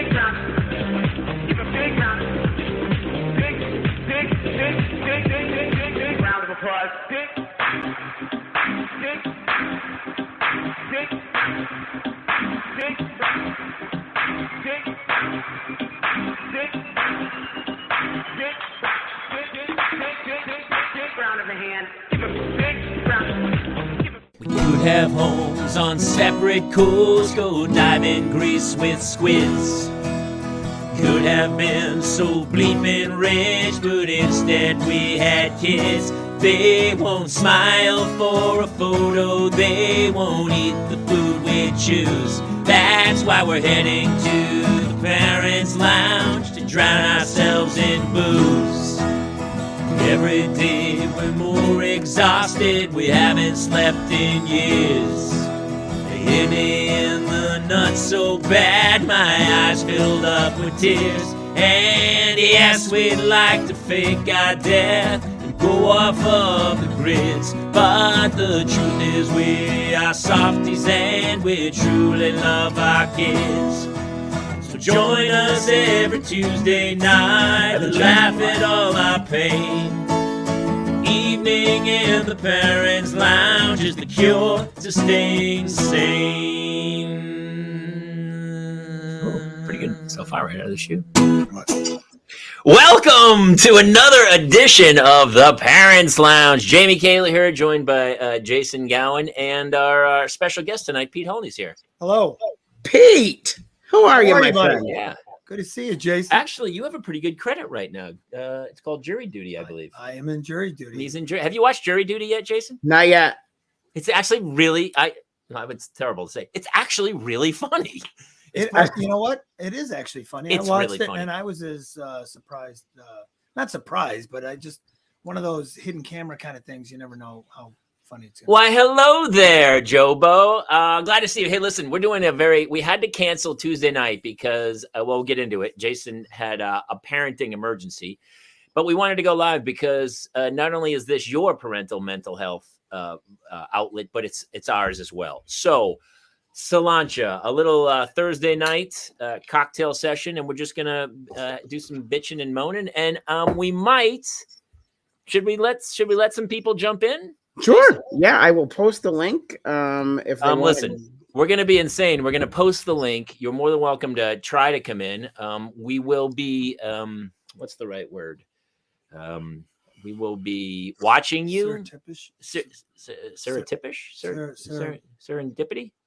We could have homes on separate coasts, go dive in Greece with squids. Could have been so bleeping rich, but instead we had kids. They won't smile for a photo, they won't eat the food we choose. That's why we're heading to the parents' lounge to drown ourselves in booze. Every day we're more exhausted, we haven't slept in years. They hit me in the nuts so bad, my eyes filled up with tears. And yes, we'd like to fake our death and go off of the grids, but the truth is we are softies and we truly love our kids. So join us every Tuesday night to laugh at all our pain. Evening in the parents' lounge is the cure to staying sane. Oh, pretty good so far right out of the chute. Welcome to another edition of the Parents Lounge. Jamie Kayla here, joined by Jason Gowan, and our special guest tonight, Pete Holney's here. Hello. Pete, how are you, my friend? Yeah. Good to see you, Jason. Actually, you have a pretty good credit right now. It's called Jury Duty, I believe. I am in jury duty. He's in jury. Have you watched Jury Duty yet, Jason? Not yet. It's actually really, it's terrible to say. It's actually really funny. You know what? It is actually funny. It's I watched really it funny. and I was as surprised, not surprised, but I just, one of those hidden camera kind of things. You never know how funny it's going to be. Why, hello there, Jobo. Glad to see you. Hey, listen, we're doing we had to cancel Tuesday night because, we'll get into it. Jason had a parenting emergency, but we wanted to go live because not only is this your parental mental health outlet, but it's ours as well. So, Salancha, a little Thursday night cocktail session, and we're just going to do some bitching and moaning, and we might, should we let some people jump in? Sure. Yeah, I will post the link. If they listen, we're going to be insane. We're going to post the link. You're more than welcome to try to come in. We will be, what's the right word? We will be watching you. Serendipity?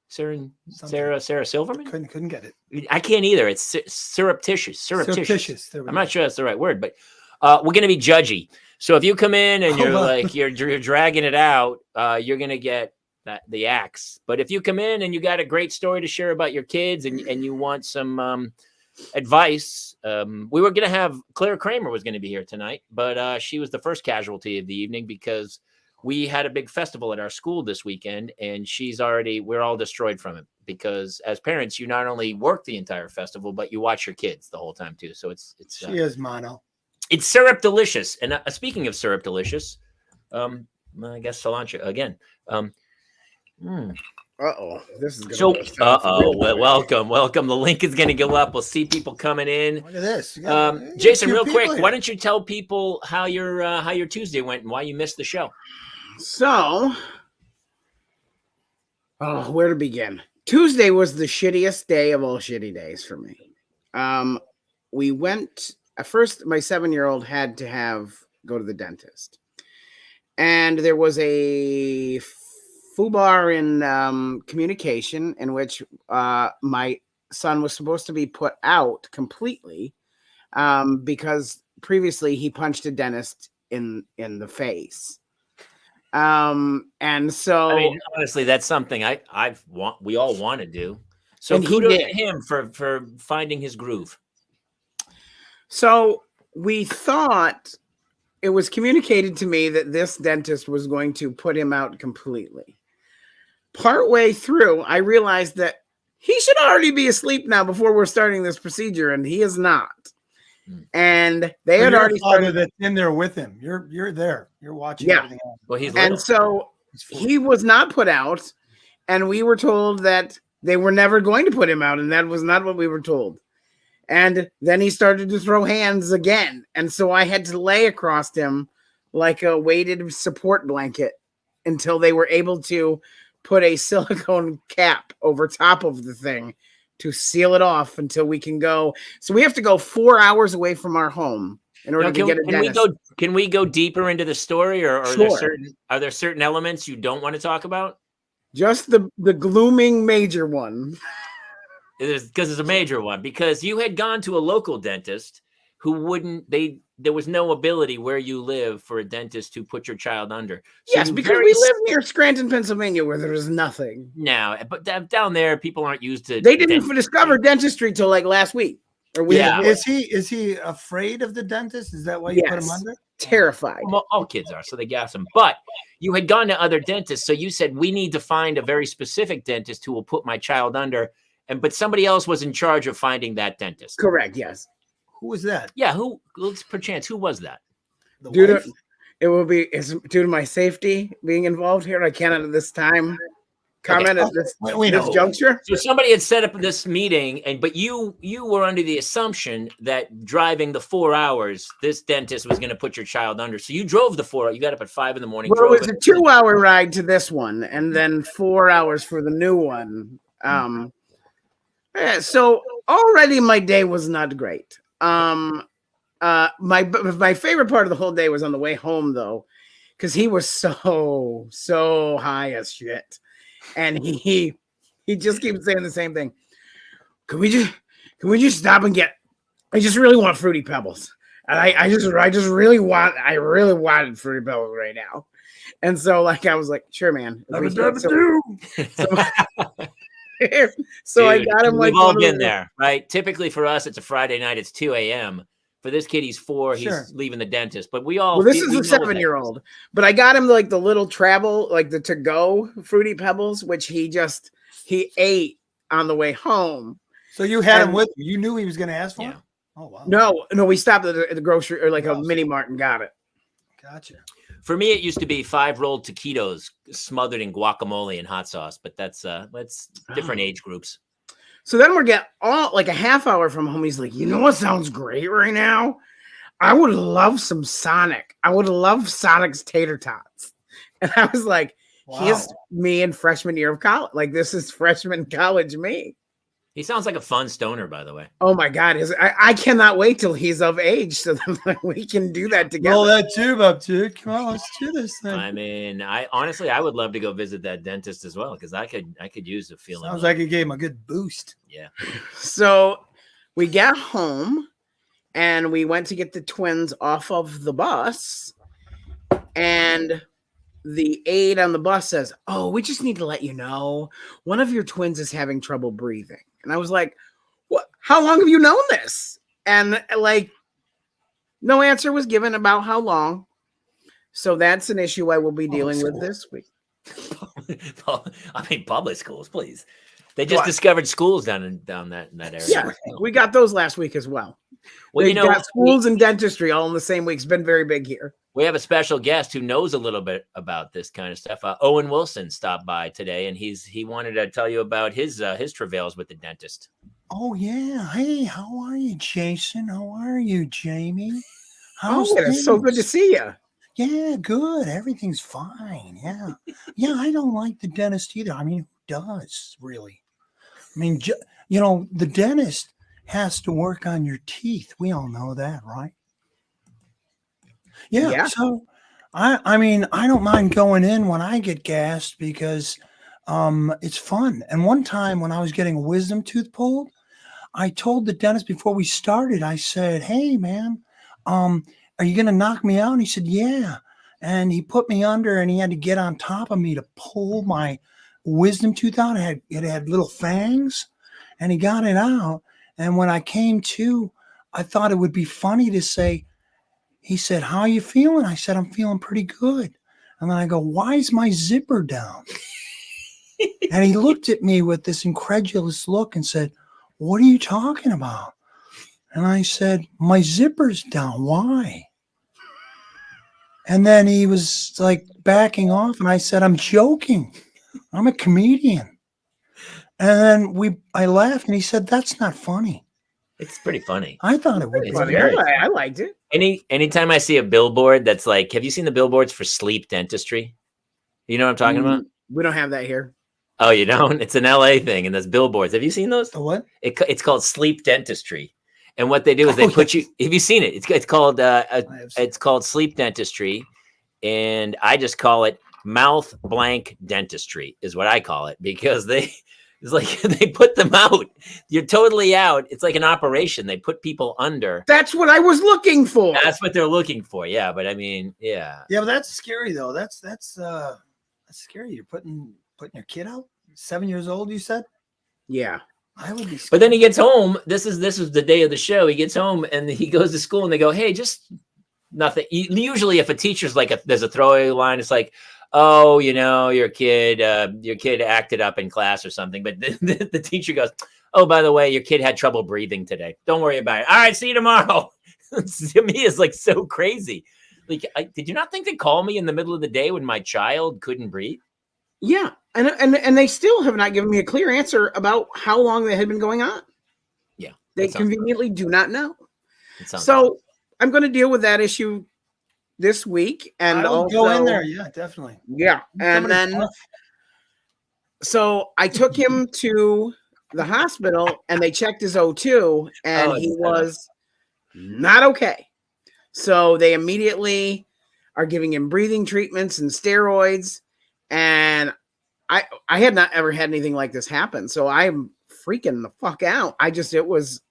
Sarah Silverman? Couldn't get it. I can't either. It's surreptitious. I'm not sure that's the right word, but we're going to be judgy. So if you come in and you're dragging it out, you're going to get the axe. But if you come in and you got a great story to share about your kids and you want some advice, we were going to have Clare Kramer was going to be here tonight, but she was the first casualty of the evening because we had a big festival at our school this weekend, and we're all destroyed from it because as parents, you not only work the entire festival, but you watch your kids the whole time too. So she is mono. It's syrup delicious. And speaking of syrup delicious, I guess Salancha again. This is welcome. The link is going to go up. We'll see people coming in. Look at this. Jason, real quick, why don't you tell people how your Tuesday went and why you missed the show? So, where to begin? Tuesday was the shittiest day of all shitty days for me. We went at first. My 7-year-old had to go to the dentist, and there was a FUBAR in communication in which my son was supposed to be put out completely because previously he punched a dentist in the face. And so I mean, honestly, that's something we all want to do. So kudos to him for finding his groove. So we thought it was communicated to me that this dentist was going to put him out completely. Partway through, I realized that he should already be asleep now before we're starting this procedure, and he is not. And they had already started. That's in there with him. You're there. You're watching. Yeah. Everything else. Well, he's little. And so he was not put out, and we were told that they were never going to put him out, and that was not what we were told. And then he started to throw hands again. And so I had to lay across him like a weighted support blanket until they were able to put a silicone cap over top of the thing to seal it off until we can go. So we have to go 4 hours away from our home in order to get a dentist. Can we go deeper into the story, or Sure. are there certain elements you don't want to talk about? Just the glooming major one. Because it's a major one. Because you had gone to a local dentist who there was no ability where you live for a dentist to put your child under. So Yes, because we live near Scranton, Pennsylvania, where there is nothing. Now, but down there, people aren't used to. They didn't discover dentistry till like last week. Is he afraid of the dentist? Is that why you put him under? Terrified. Well, all kids are, so they gas him. But you had gone to other dentists, so you said we need to find a very specific dentist who will put my child under. But somebody else was in charge of finding that dentist. Correct. Yes. Who was that? Yeah. Let's perchance. Who was that? It's due to my safety being involved here. I cannot at this time comment at this juncture. So somebody had set up this meeting, but you were under the assumption that driving the 4 hours, this dentist was going to put your child under. So you drove the 4 hours. You got up at 5 a.m. Well, it was a 2-hour ride to this one, and then 4 hours for the new one. So already my day was not great. My favorite part of the whole day was on the way home, though, because he was so high as shit, and he just keeps saying the same thing. Can we just stop and get? I just really want Fruity Pebbles, and I really wanted Fruity Pebbles right now, and so like I was like, sure, man. So dude, I got him. We've all been there, right? Typically for us, it's a Friday night. It's 2 a.m. For this kid, he's 4. He's leaving the dentist. But we all. Well, this is a 7-year-old. But I got him like the little travel, like the to-go Fruity Pebbles, which he ate on the way home. So you had him with you. You knew he was going to ask for it? Oh wow. No, we stopped at the grocery or like a mini mart and got it. Gotcha. For me, it used to be 5 rolled taquitos smothered in guacamole and hot sauce, but that's different age groups. So then we're getting like a half hour from home. He's like, you know what sounds great right now? I would love some Sonic. I would love Sonic's tater tots. And I was like, here's me in freshman year of college. Like this is freshman college me. He sounds like a fun stoner, by the way. Oh my God. I cannot wait till he's of age so that we can do that together. Roll that tube up, dude. Come on, let's do this thing. I mean, I would love to go visit that dentist as well, because I could use a feeling. Sounds like it gave him a good boost. Yeah. So we got home and we went to get the twins off of the bus, and the aide on the bus says, "Oh, we just need to let you know one of your twins is having trouble breathing." And I was like, "What? How long have you known this?" And like, no answer was given about how long. So that's an issue I will be dealing with this week. I mean, public schools, please. They just discovered schools down that area. Yeah, we got those last week as well. Well, they got schools and dentistry all in the same week. It's been very big here. We have a special guest who knows a little bit about this kind of stuff. Owen Wilson stopped by today, and he wanted to tell you about his travails with the dentist. Oh yeah, hey, how are you, Jason? How are you, Jamie? It's so good to see you. Yeah, good. Everything's fine. Yeah. I don't like the dentist either. I mean, who does really? I mean, the dentist has to work on your teeth. We all know that, right? Yeah. So I mean, I don't mind going in when I get gassed because it's fun. And one time when I was getting a wisdom tooth pulled, I told the dentist before we started, I said, "Hey man, are you going to knock me out?" And he said, "Yeah." And he put me under and he had to get on top of me to pull my wisdom tooth out. It had little fangs, and he got it out. And when I came to, I thought it would be funny to say, he said, "How are you feeling?" I said, "I'm feeling pretty good." And then I go, "Why is my zipper down?" And he looked at me with this incredulous look and said, "What are you talking about?" And I said, "My zipper's down. Why?" And then he was like backing off, and I said, "I'm joking. I'm a comedian." And then I laughed, and he said, "That's not funny." It's pretty funny. I thought it would. It's Funny. very I liked it. Anytime I see a billboard that's like, have you seen the billboards for sleep dentistry? You know what I'm talking about? We don't have that here. Oh, you don't? It's an LA thing, and there's billboards. Have you seen those? The what? It's called sleep dentistry, and what they do is they put you. Have you seen it? It's called sleep dentistry, and I just call it mouth blank dentistry is what I call it, because it's like they put them out. You're totally out. It's like an operation. They put people under. That's what I was looking for. That's what they're looking for. Yeah, but I mean, yeah. Yeah, but that's scary though. That's scary. You're putting your kid out. 7 years old, you said? Yeah. I would be scared. But then he gets home. This is the day of the show. He gets home and he goes to school and they go, hey, just nothing. Usually if a teacher's like, there's a throwaway line, it's like, oh, your kid acted up in class or something. But the teacher goes, oh, by the way, your kid had trouble breathing today. Don't worry about it. All right, see you tomorrow. To me, it's like so crazy. Like, did you not think to call me in the middle of the day when my child couldn't breathe? Yeah. And they still have not given me a clear answer about how long they had been going on. Yeah. They conveniently do not know. So I'm going to deal with that issue this week. And I'll also go in there. Yeah, definitely. Yeah. And then, so I took him to the hospital and they checked his O2 and he was not okay. So they immediately are giving him breathing treatments and steroids. And I had not ever had anything like this happen. So I'm freaking the fuck out. It was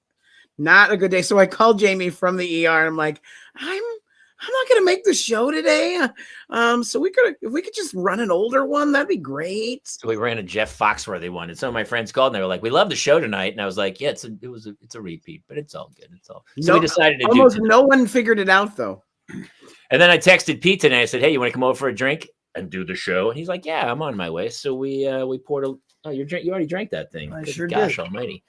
not a good day. So I called Jamie from the ER and I'm like, I'm not going to make the show today. So if we could just run an older one, that'd be great. So we ran a Jeff Foxworthy one, and some of my friends called and they were like, we love the show tonight. And I was like, yeah, it's a repeat, but it's all good. So we decided to almost no one figured it out though. And then I texted Pete today. I said, hey, you want to come over for a drink and do the show? And he's like, yeah, I'm on my way. So we poured you already drank that thing. I sure Gosh did. almighty.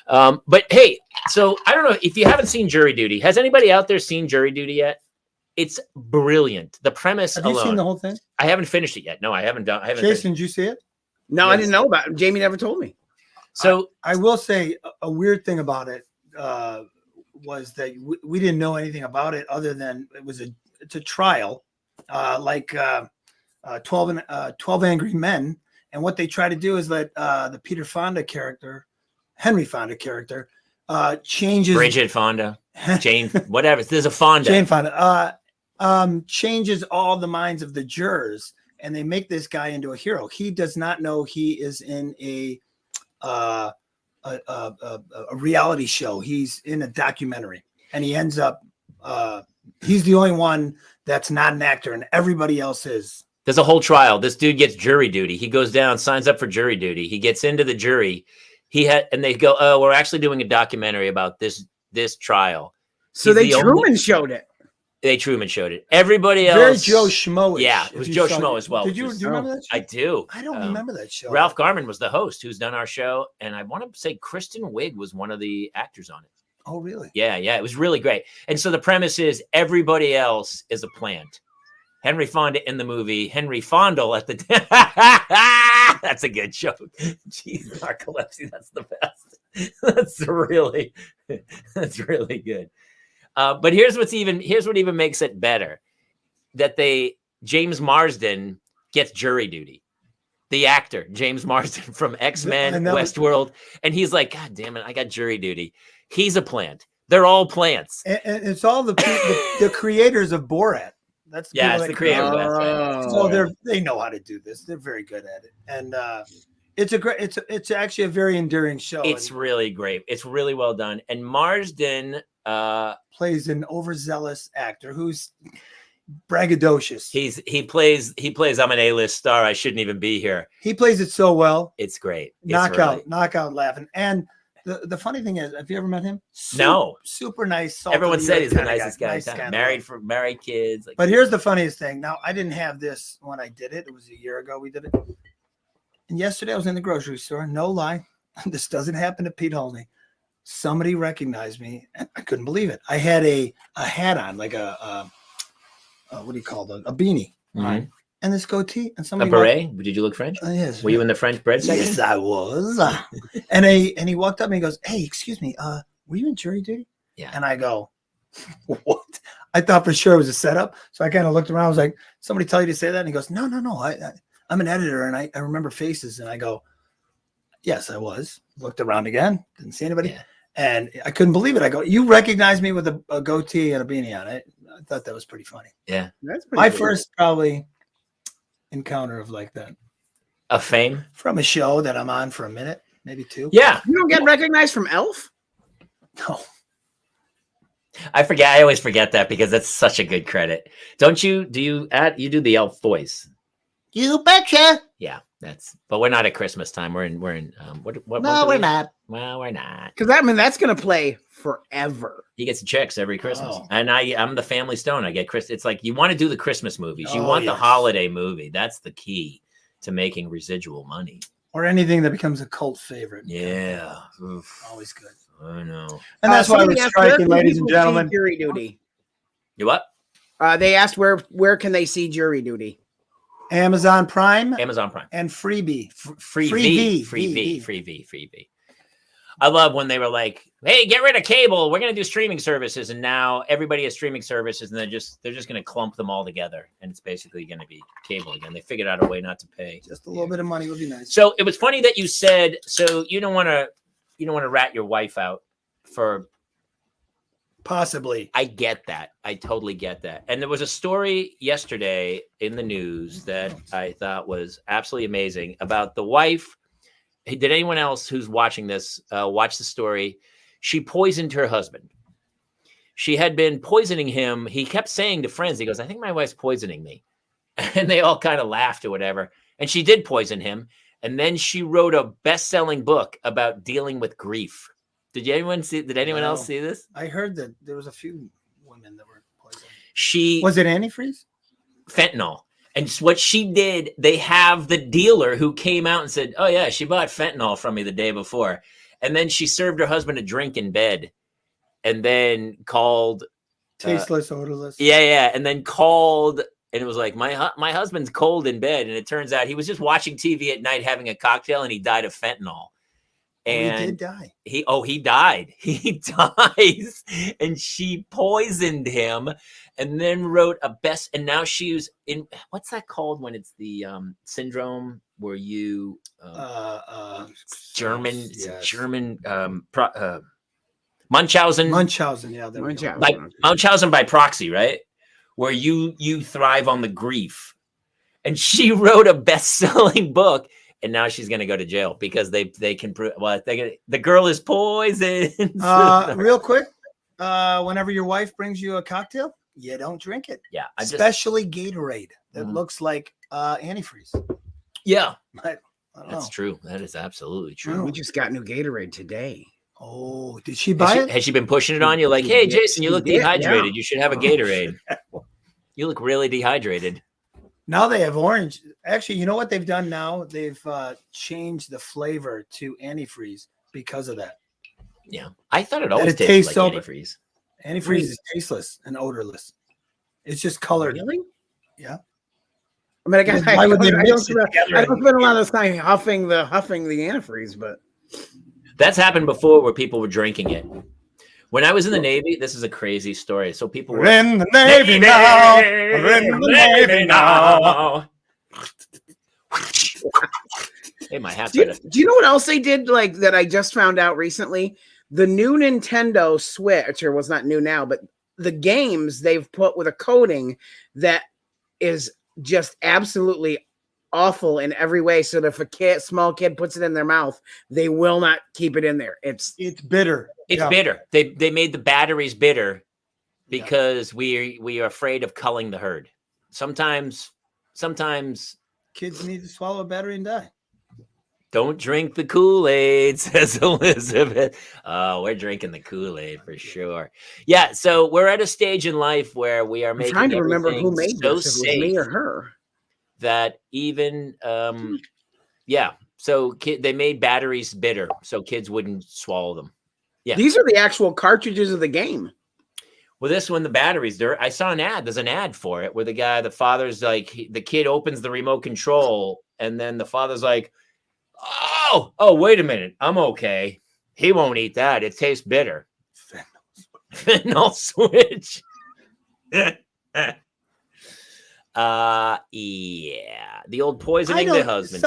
But hey, so I don't know if you haven't seen Jury Duty. Has anybody out there seen Jury Duty yet? It's brilliant. The premise Have alone. you seen the whole thing? I haven't finished it yet. No, I haven't done. Jason, did you see it? No, I didn't know about it. Jamie never told me. So I will say a weird thing about it was that we didn't know anything about it other than it's a trial, like 12 Angry Men. And what they try to do is let the Henry Fonda character, changes Bridget Fonda, Jane, whatever. There's a Fonda. Jane Fonda changes all the minds of the jurors, and they make this guy into a hero. He does not know he is in a reality show. He's in a documentary, and he ends up he's the only one that's not an actor, and everybody else is. There's a whole trial. This dude gets jury duty. He goes down, signs up for jury duty. He gets into the jury. And they go, oh, we're actually doing a documentary about this trial. So they Truman showed it. They Truman showed it. Everybody else. Very Joe Schmo. Yeah, it was Joe Schmo as well. Do you remember that show? I do. I don't remember that show. Ralph Garman was the host who's done our show. And I want to say Kristen Wiig was one of the actors on it. Oh, really? Yeah. It was really great. And so the premise is everybody else is a plant. Henry Fonda in the movie, Henry Fondle at the that's a good joke. Jeez, narcolepsy, that's the best. That's really good. But here's what even makes it better. That James Marsden gets jury duty. The actor, James Marsden from X-Men, Westworld. And he's like, God damn it, I got jury duty. He's a plant. They're all plants. And it's all the creators of Borat. That's the it's the creator. So they know how to do this. They're very good at it, and it's actually a very enduring show. It's really great. It's really well done. And Marsden plays an overzealous actor who's braggadocious. He plays. I'm an A-list star. I shouldn't even be here. He plays it so well. It's great. Knockout laughing. And the funny thing is, have you ever met him? No. Super nice. Everyone said he's the nicest guy. Married kids. But here's the funniest thing. Now, I didn't have this when I did it. It was a year ago we did it. And yesterday I was in the grocery store. No lie. This doesn't happen to Pete Holney. Somebody recognized me, and I couldn't believe it. I had a hat on, like a what do you call it? A beanie. Mm-hmm. Right? And this goatee, and somebody a beret. Did you look French? Yes. Were you in the French bread section? Yes, I was. And he walked up and he goes, "Hey, excuse me, were you in jury duty? Yeah. And I go, what? I thought for sure it was a setup. So I kind of looked around. I was like, somebody tell you to say that? And he goes, no. I'm an editor and I remember faces. And I go, yes, I was. Looked around again. Didn't see anybody. Yeah. And I couldn't believe it. I go, you recognize me with a goatee and a beanie on it. I thought that was pretty funny. Yeah. That's pretty My cool. first probably encounter of like that. Of fame? From a show that I'm on for a minute, maybe 2. Yeah. You don't get recognized from Elf? No. I always forget that because that's such a good credit. Don't you? You do the elf voice? You betcha. Yeah, but we're not at Christmas time. We're in what No, we're not. Well, we're not. Because that's going to play forever. He gets checks every Christmas. Oh. And I'm the family stone. I get Chris. It's like you want to do the Christmas movies. You Oh, want the yes. holiday movie. That's the key to making residual money. Or anything that becomes a cult favorite. Yeah. Oof. Always good. I know. And that's why somebody we're asked, where striking, can ladies and people see gentlemen. Jury duty. You what? They asked where can they see jury duty? Amazon Prime Amazon Prime. and Freebie. Freebie. I love when they were like, "Hey, get rid of cable. We're going to do streaming services," and now everybody has streaming services, and they're just going to clump them all together, and it's basically going to be cable again. They figured out a way not to pay. Just a little bit of money would be nice. So it was funny that you said so. You don't want to rat your wife out for. Possibly. I get that. I totally get that. And there was a story yesterday in the news that I thought was absolutely amazing about the wife. Did anyone else who's watching this watch the story? She poisoned her husband. She had been poisoning him. He kept saying to friends, he goes, I think my wife's poisoning me. And they all kind of laughed or whatever. And she did poison him. And then she wrote a best-selling book about dealing with grief. Did anyone else see this? I heard that there was a few women that were poisoned. Was it antifreeze? Fentanyl. And what she did, they have the dealer who came out and said, oh, yeah, she bought fentanyl from me the day before. And then she served her husband a drink in bed and then called. Tasteless, odorless. Yeah. And then called and it was like, my husband's cold in bed. And it turns out he was just watching TV at night having a cocktail and he died of fentanyl. And he did die. He died. He dies. And she poisoned him and then wrote and now she's in, what's that called when it's the syndrome where you, German, yes. German, Munchausen. Munchausen, yeah. Munchausen by proxy, right? Where you thrive on the grief. And she wrote a best-selling book. And now she's going to go to jail because they can prove the girl is poisoned. Real quick, whenever your wife brings you a cocktail, you don't drink it. Yeah, especially Gatorade that looks like antifreeze. Yeah, that's true. That is absolutely true. We just got new Gatorade today. Oh, did she buy it? Has she been pushing it on you? Like, hey, Jason, you look dehydrated. Yeah. You should have a Gatorade. You look really dehydrated. Now they have orange. Actually, you know what they've done now? They've changed the flavor to antifreeze because of that. Yeah. I thought it always tasted like antifreeze. Antifreeze is tasteless and odorless. It's just colored. Really? Yeah. I mean, I guess I Why would they don't mix it together? I don't spend a lot of time huffing the antifreeze, but That's happened before where people were drinking it. When I was in the Navy, this is a crazy story. So people were in the Navy now. We're in the Navy now. Hey, my hat's do you know what else they did like that I just found out recently? The new Nintendo Switch, or was not new now, but the games they've put with a coating that is just absolutely awful in every way. So that if a small kid puts it in their mouth, they will not keep it in there. It's bitter. It's bitter. They made the batteries bitter because we are afraid of culling the herd. Sometimes kids need to swallow a battery and die. Don't drink the Kool-Aid, says Elizabeth. Oh, we're drinking the Kool-Aid for sure. Yeah, so we're at a stage in life where we are making trying to remember who made so this. If it was safe me or her. that even so they made batteries bitter so kids wouldn't swallow them. Yeah, These are the actual cartridges of the game. well, this one, the batteries, I saw an ad. There's an ad for it where the father's like, the kid opens the remote control and then the father's like, oh, wait a minute. I'm okay. He won't eat that. It tastes bitter. Fentanyl switch. The old poisoning the husband.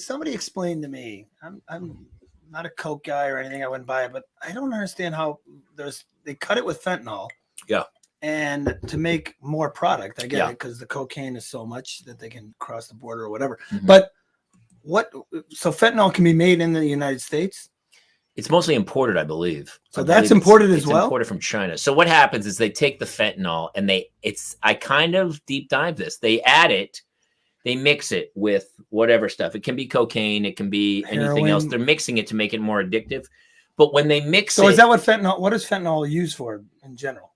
Somebody explained to me. I'm not a coke guy or anything. I wouldn't buy it, but I don't understand how they cut it with fentanyl. Yeah. And to make more product, I get it, because the cocaine is so much that they can cross the border or whatever. Mm-hmm. But so fentanyl can be made in the United States? It's mostly imported, I believe. So that's imported as well? It's imported from China. So what happens is they take the fentanyl and I kind of deep dive this. They add it, they mix it with whatever stuff. It can be cocaine, it can be anything else. They're mixing it to make it more addictive. But when they mix it. So is that what is fentanyl used for in general?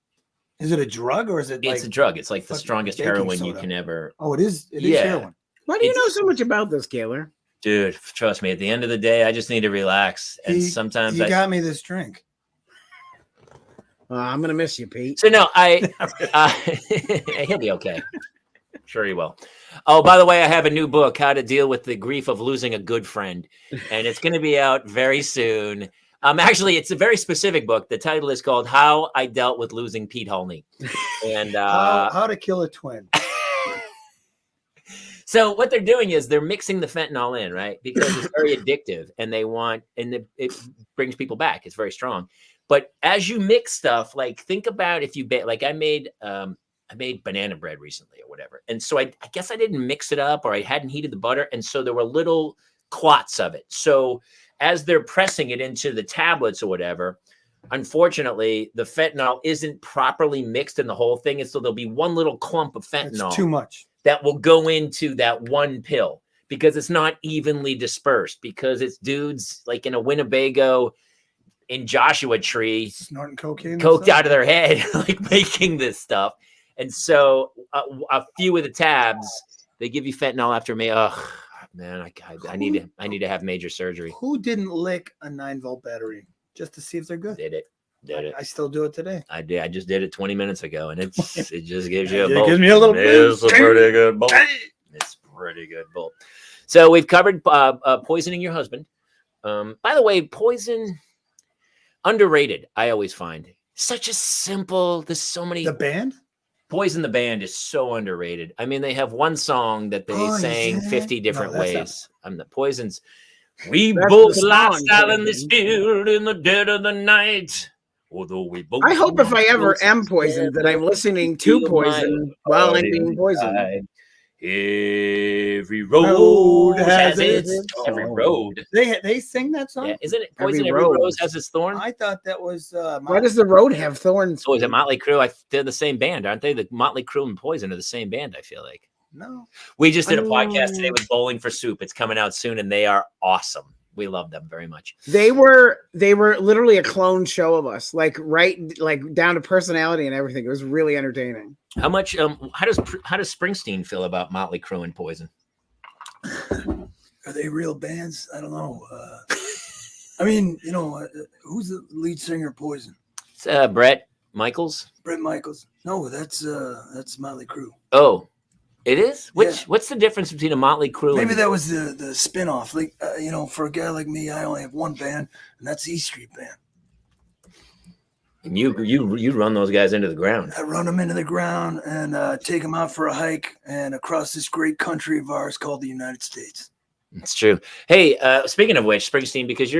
Is it a drug or is it It's a drug. It's like the strongest heroin you can ever. Oh, it is heroin. Why do you know so much about this, Kaler? Dude, trust me, at the end of the day, I just need to relax. And sometimes you got me this drink. I'm going to miss you, Pete. So no, he'll be okay. Sure he will. Oh, by the way, I have a new book, How to Deal with the Grief of Losing a Good Friend. And it's going to be out very soon. Actually, it's a very specific book. The title is called How I Dealt with Losing Pete Holney. And How to Kill a Twin. So what they're doing is they're mixing the fentanyl in, right? Because it's very addictive and it brings people back. It's very strong. But as you mix stuff, like think about if you I made banana bread recently or whatever. And so I guess I didn't mix it up or I hadn't heated the butter. And so there were little clots of it. So as they're pressing it into the tablets or whatever, unfortunately, the fentanyl isn't properly mixed in the whole thing. And so there'll be one little clump of fentanyl. It's too much. That will go into that one pill because it's not evenly dispersed because it's dudes like in a Winnebago in Joshua Tree snorting cocaine, coked out of their head, like making this stuff. And so a few of the tabs, they give you fentanyl after me. Oh man, I need to have major surgery. Who didn't lick a 9-volt battery just to see if they're good? Did it. I still do it today. I did. I just did it 20 minutes ago, and it just gives you a bolt. It gives me a little bit. It's a pretty good bolt. It's pretty good bolt. So we've covered poisoning your husband. By the way, poison underrated. I always find such a simple. There's so many. The band. Poison the band is so underrated. I mean, they have one song that they sang 50 different ways. I'm the Poisons. We both lie silent in this field in the dead of the night. Although we both I hope if I ever am poisoned that I'm listening to Poison while I'm being poisoned. Every road has its every road. They sing that song? Yeah, isn't it Poison? Every rose has its thorn. I thought that was. Why does the road have thorns? Oh, is it Motley Crue? They're the same band, aren't they? The Motley Crue and Poison are the same band. I feel like. No. We just did a podcast today with Bowling for Soup. It's coming out soon, and they are awesome. We love them very much. They were literally a clone show of us, like down to personality and everything. It was really entertaining. How much? How does Springsteen feel about Motley Crue and Poison? Are they real bands? I don't know. I mean, who's the lead singer of Poison? It's Bret Michaels. Bret Michaels. No, that's Motley Crue. Oh. It is? What's the difference between a Motley Crue? Maybe that was the spin-off. Like, for a guy like me, I only have one band, and that's E Street Band. And you run those guys into the ground. I run them into the ground and take them out for a hike and across this great country of ours called the United States. It's true. Hey, speaking of which, Springsteen, because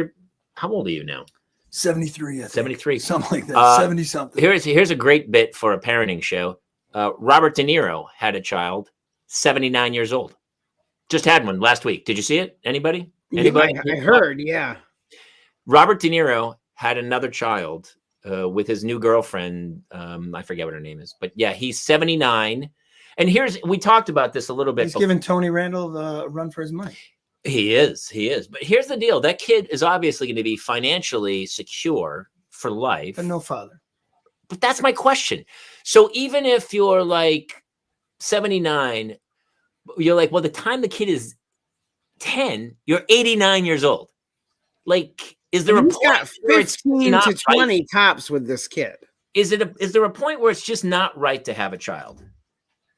how old are you now? 73, I think. 73. Something like that. 70-something. Here's a great bit for a parenting show. Robert De Niro had a child. 79 years old. Just had one last week. Did you see it? Anybody? I heard, yeah. Robert De Niro had another child with his new girlfriend. I forget what her name is, but yeah, he's 79. And we talked about this a little bit. He's giving Tony Randall a run for his money. He is. But here's the deal. That kid is obviously going to be financially secure for life. But no father. But that's my question. So even if you're like 79, you're like, well, the time the kid is 10, you're 89 years old. Like, is there a point got 15 to 20 tops with this kid? Is there a point where it's just not right to have a child?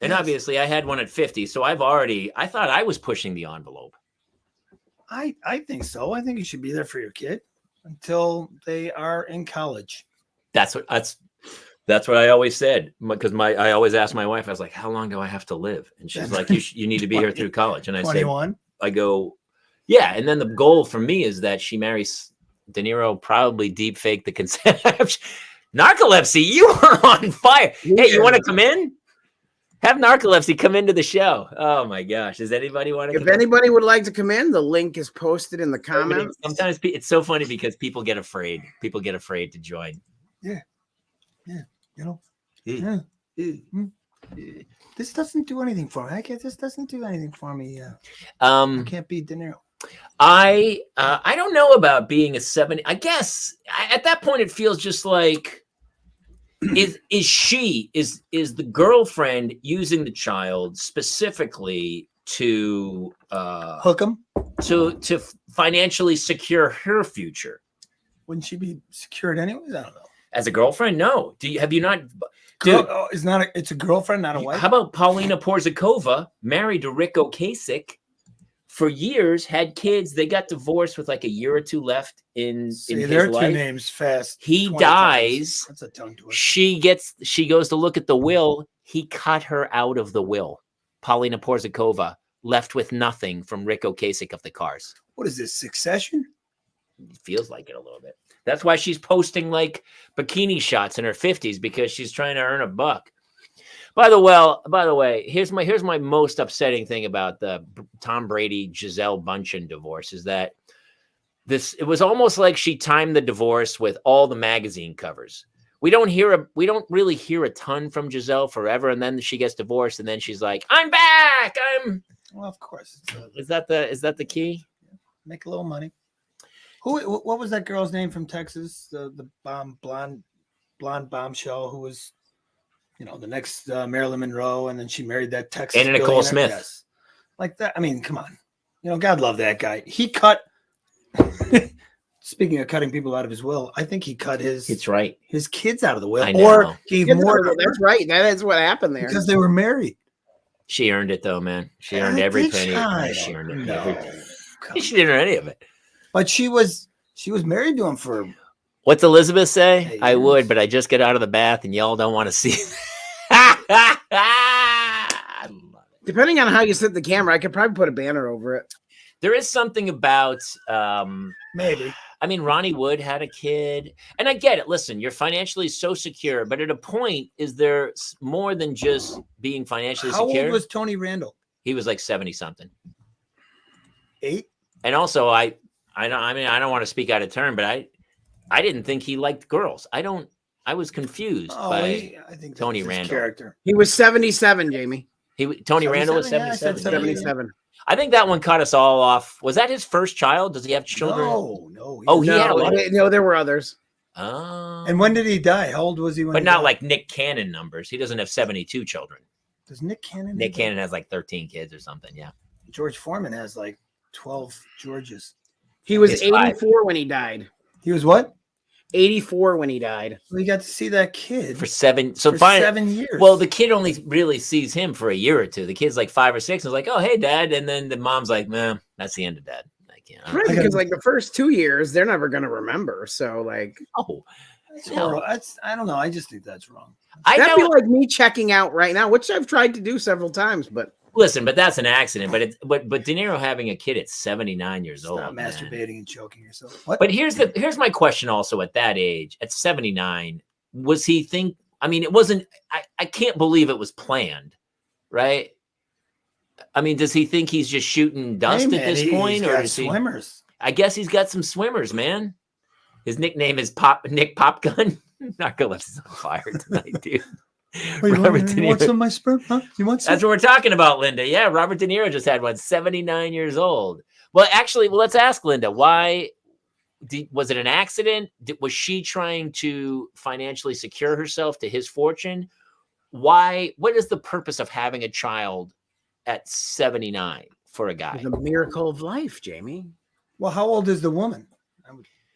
And obviously I had one at 50, so I thought I was pushing the envelope. I think so. I think you should be there for your kid until they are in college. That's That's what I always said, because I always asked my wife, I was like, how long do I have to live? And she's like, you need to be here through college. And I 21. said, I go, yeah. And then the goal for me is that she marries De Niro, probably deep fake the conception. Narcolepsy, you are on fire. Yeah. Hey, you want to come in? Have Narcolepsy come into the show. Oh my gosh. Does anybody want to If anybody would like to come in, the link is posted in the comments. Sometimes it's so funny because people get afraid. People get afraid to join. Yeah. You know. Yeah. This doesn't do anything for me. This doesn't do anything for me. I can't beat De Niro. I don't know about being a 70. I guess at that point it feels just like is the girlfriend using the child specifically to Hook him? to financially secure her future? Wouldn't she be secured anyways? I don't know. As a girlfriend, no. Have you not? Dude, it's a girlfriend, not a wife. How about Paulina Porzakova, married to Rick Ocasek for years, had kids. They got divorced with like a year or two left in his their life. two names fast. He dies. That's a tongue twister. She goes to look at the will. He cut her out of the will. Paulina Porzakova left with nothing from Rick Ocasek of the Cars. What is this, Succession? It feels like it a little bit. That's why she's posting like bikini shots in her 50s, because she's trying to earn a buck. By the way, here's my most upsetting thing about the Tom Brady Gisele Bündchen divorce is that it was almost like she timed the divorce with all the magazine covers. We don't really hear a ton from Gisele forever, and then she gets divorced, and then she's like, "I'm back." Well, of course. Is that the key? Make a little money. What was that girl's name from Texas? The blonde bombshell who was, the next Marilyn Monroe, and then she married that Texas Anna Nicole Smith. Yes. Like that. I mean, come on. God love that guy. He cut. Speaking of cutting people out of his will, I think he cut his. It's right. His kids out of the will, I know. or gave more. That's right. That is what happened there Because they were married. She earned it though, man. She earned every penny. She earned it. Every penny. She didn't earn any of it. But she was married to him for. What's Elizabeth say? Hey, I would, but I just get out of the bath and y'all don't want to see. I love it. Depending on how you set the camera, I could probably put a banner over it. There is something about Maybe. I mean, Ronnie Wood had a kid, and I get it. Listen, you're financially so secure, but at a point, is there more than just being financially secure? How old was Tony Randall? He was like 70 something. 8. And also, I don't want to speak out of turn, but I didn't think he liked girls. I was confused by I think Tony Randall. Character. He was 77, Jamie. Tony Randall was 77? Yeah, I said 77. 77. I think that one cut us all off. Was that his first child? Does he have children? No. Oh, he had a lot. No, there were others. Oh. And when did he die? How old was he when But he not died? like Nick Cannon numbers. He doesn't have 72 children. Does Nick Cannon? Nick Cannon has like 13 kids or something. Yeah. George Foreman has like 12 Georges. He was He's 84 5. when he died. He was what? 84 when he died. We got to see that kid For 7. So for fine. 7 years. Well, the kid only really sees him for a year or two. The kid's like 5 or 6 and is like, "Oh, hey, Dad," and then the mom's like, "Man, that's the end of Dad." I can't. Right, because like the first 2 years, they're never going to remember. So like, Oh, that's no. horrible. I don't know. I just think that's wrong. that'd be know. like me checking out right now, which I've tried to do several times, but Listen, but that's an accident. But De Niro having a kid at 79 years old. Stop man. masturbating and choking yourself. What? But here's my question also at that age, at 79, was he I mean, it wasn't, I can't believe it was planned, right? I mean, does he think he's just shooting dust Hey, at man, this point? he's Or got is he, swimmers. I guess he's got some swimmers, man. His nickname is Nick Popgun. Narcolepsy's on fire tonight, dude. Wait, Robert De you want Niro. some of my sperm? Huh? You want some? That's what we're talking about, Linda. Yeah, Robert De Niro just had one, 79 years old. Well, actually, let's ask Linda, why was it an accident? Was she trying to financially secure herself to his fortune? What is the purpose of having a child at 79 for a guy? it's a miracle of life, Jamie. Well, how old is the woman?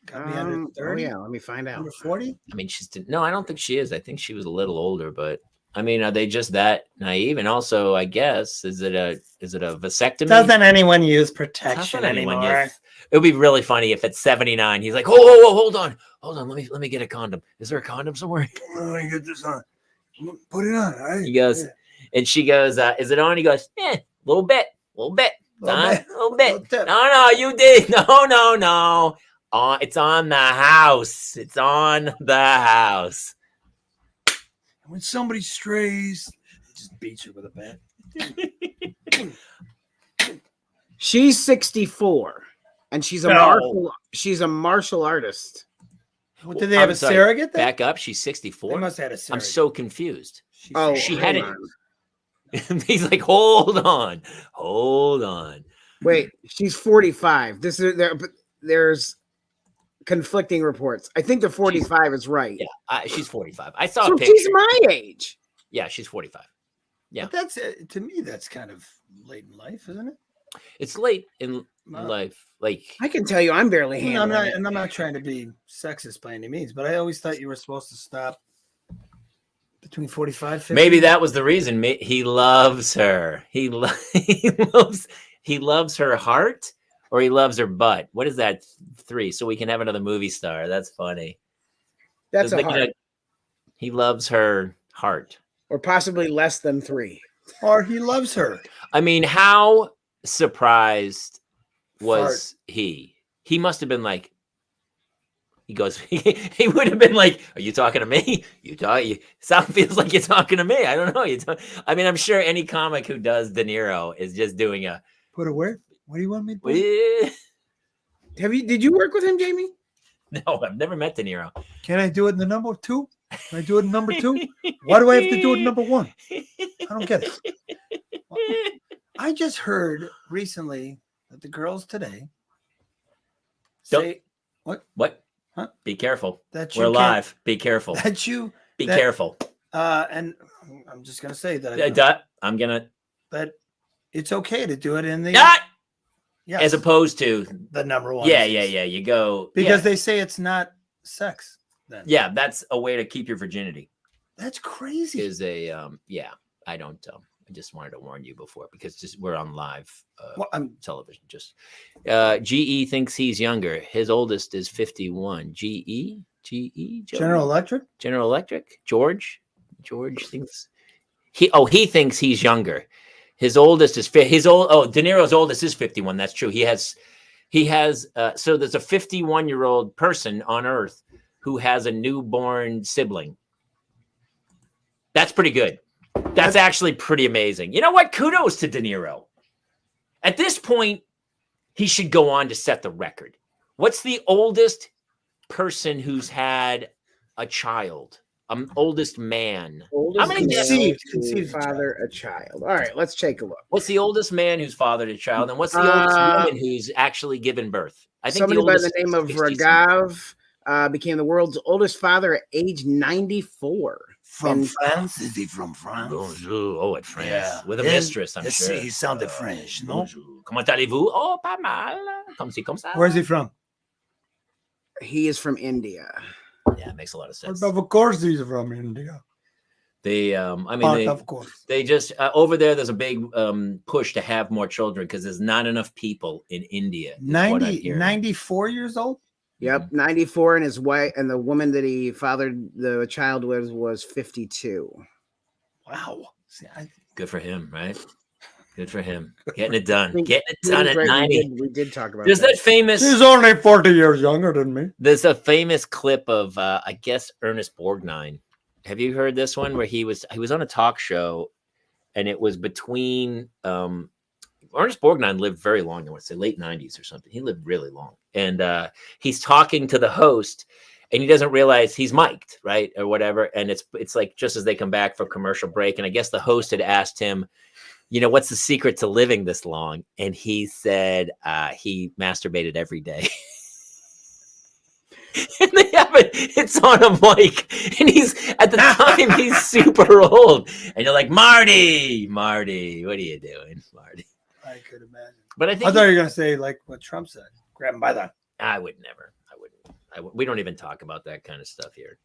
Got to be under 30. Oh yeah, let me find out. Under 40? I mean, no, I don't think she is. I think she was a little older, but I mean, are they just that naive? And also, I guess, is it a vasectomy? Doesn't anyone use protection anymore? It would be really funny if at 79 he's like, "Oh, hold on, let me get a condom. Is there a condom somewhere?" Let me get this on. Put it on. Right? He goes, and she goes, "Is it on?" He goes, "Yeah, little bit. Little bit. No, you did. No. It's on the house. It's on the house." When somebody strays, just beats her with a bat. She's 64, and she's a martial artist. What, did they have a surrogate then? Back up. She's 64. They must have had a surrogate. I'm so confused. She had it. He's like, hold on. Wait, she's 45. There's conflicting reports. I think the 45 is right. Yeah, she's 45. I saw so a picture. She's my age. Yeah, she's 45. Yeah, but that's to me. That's kind of late in life, isn't it? It's late in life. Like I can tell you, I'm barely handling it. I'm not trying to be sexist by any means, but I always thought you were supposed to stop between 45, 50. Maybe that was the reason. He loves her. He loves her heart, or he loves her butt. What is that? 3, so we can have another movie star. That's funny. That's a heart. He loves her heart, or possibly less than 3. Or he loves her. I mean, how surprised was he? He must have been like. He goes. He would have been like, "Are you talking to me? Sound feels like you're talking to me. I don't know. I mean, I'm sure any comic who does De Niro is just doing a. Put it where? What do you want me to put? Did you work with him, Jamie? No, I've never met De Niro. Can I do it in the number 2? Can I do it in number 2? Why do I have to do it in number 1? I don't get it. I just heard recently that the girls today say what? Huh? Be careful. We're live. Be careful. Be careful. And I'm just gonna say that that it's okay to do it in the yes, as opposed to the number 1. Yeah. You go because they say it's not sex. Then. Yeah, that's a way to keep your virginity. That's crazy. Is a I don't. I just wanted to warn you before because we're on live television. Just GE thinks he's younger. His oldest is 51. GE General Electric. George thinks he thinks he's younger. His oldest is De Niro's oldest is 51. That's true. He has so there's a 51-year-old person on Earth who has a newborn sibling. That's pretty good. That's actually pretty amazing. You know what? Kudos to De Niro. At this point, he should go on to set the record. What's the oldest person who's had a child? Oldest man. How many conceived father a child? All right, let's take a look. What's the oldest man who's fathered a child, and what's the oldest woman who's actually given birth? I think somebody by the name of Ragav became the world's oldest father at age 94. From France? Is he from France? At France. Yeah. With a mistress, I'm sure. He sounded French, no? Comment allez-vous? Oh, pas mal. Comme ci, comme ça. Where's he from? He is from India. Yeah, it makes a lot of sense. Of course he's from India. Of course. They just, over there's a big push to have more children because there's not enough people in India. 94 years old? Yep, 94, and his wife and the woman that he fathered the child with was 52. Wow. Good for him, right? Good for him. Getting it done. Getting it done at 90. We did talk about that famous... He's only 40 years younger than me. There's a famous clip of, I guess, Ernest Borgnine. Have you heard this one where he was on a talk show and it was between... Ernest Borgnine lived very long, I want to say late 90s or something. He lived really long. And he's talking to the host and he doesn't realize he's mic'd, right? Or whatever. And it's like just as they come back from commercial break. And I guess the host had asked him, what's the secret to living this long? And he said he masturbated every day. And they have it's on a mic. And at the time, he's super old. And you're like, Marty, what are you doing, Marty? I could imagine. But I thought you were going to say like what Trump said. Grab him by the... I would never. We don't even talk about that kind of stuff here.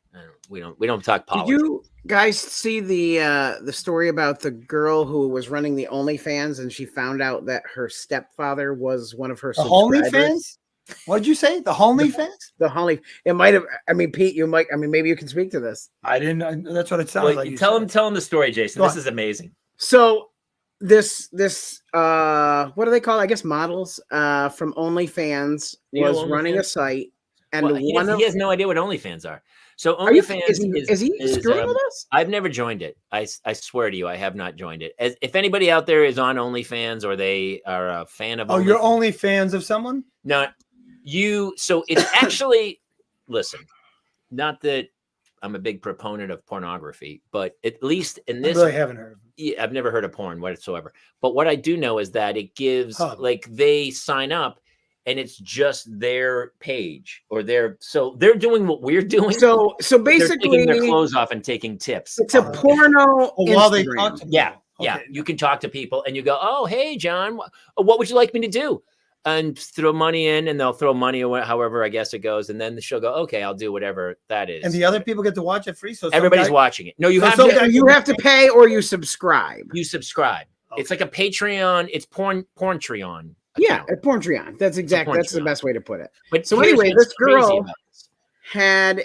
We don't talk politics. Did you guys see the story about the girl who was running the OnlyFans and she found out that her stepfather was one of her subscribers? OnlyFans? What'd you say? The OnlyFans? The Holly. It might have. I mean, Pete, you might. I mean, maybe you can speak to this. I didn't. That's what it sounds like. Tell him the story, Jason. This is amazing. So this what do they call? I guess models from OnlyFans was running a site, and he has no idea what OnlyFans are. So OnlyFans is he screwing with us? I've never joined it. I swear to you, I have not joined it. If anybody out there is on OnlyFans or they are a fan of, you're OnlyFans of someone? No, you. So it's actually listen. Not that I'm a big proponent of pornography, but at least in this, I really haven't heard of it. Yeah, I've never heard of porn whatsoever. But what I do know is that it gives they sign up. And it's just their page or so they're doing what we're doing. So basically they're taking their clothes off and taking tips. It's a porno. While they talk to people. Yeah. You can talk to people and you go, oh, hey, John, what would you like me to do? And throw money in and they'll throw money away, however, I guess it goes. And then she'll go, okay, I'll do whatever that is. And the other people get to watch it free. So everybody's watching it. No, you have to pay or you subscribe. You subscribe. Okay. It's like a Patreon. It's Porntreon. Yeah, at Porntreon. That's the best way to put it. But so anyway, this girl had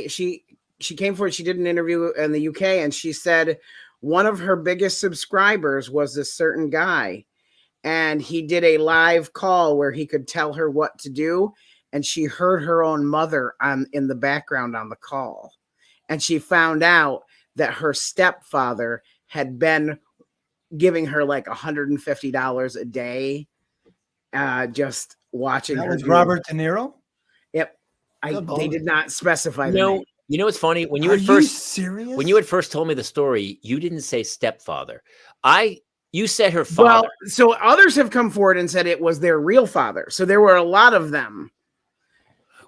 she came forward. She did an interview in the UK, and she said one of her biggest subscribers was this certain guy, and he did a live call where he could tell her what to do, and she heard her own mother in the background on the call, and she found out that her stepfather had been giving her like $150 a day. Just watching that her. Was Robert De Niro? Yep. They did not specify the name. You know what's funny? When you had first told me the story, you didn't say stepfather. You said her father. Well, so others have come forward and said it was their real father. So there were a lot of them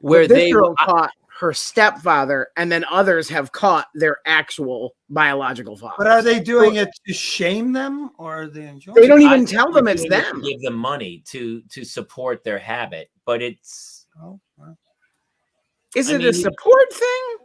where this girl caught her stepfather, and then others have caught their actual biological father. But are they doing it to shame them, or are they enjoying? They don't even tell them it's them. Give them money to support their habit, but it's. Is it a support thing?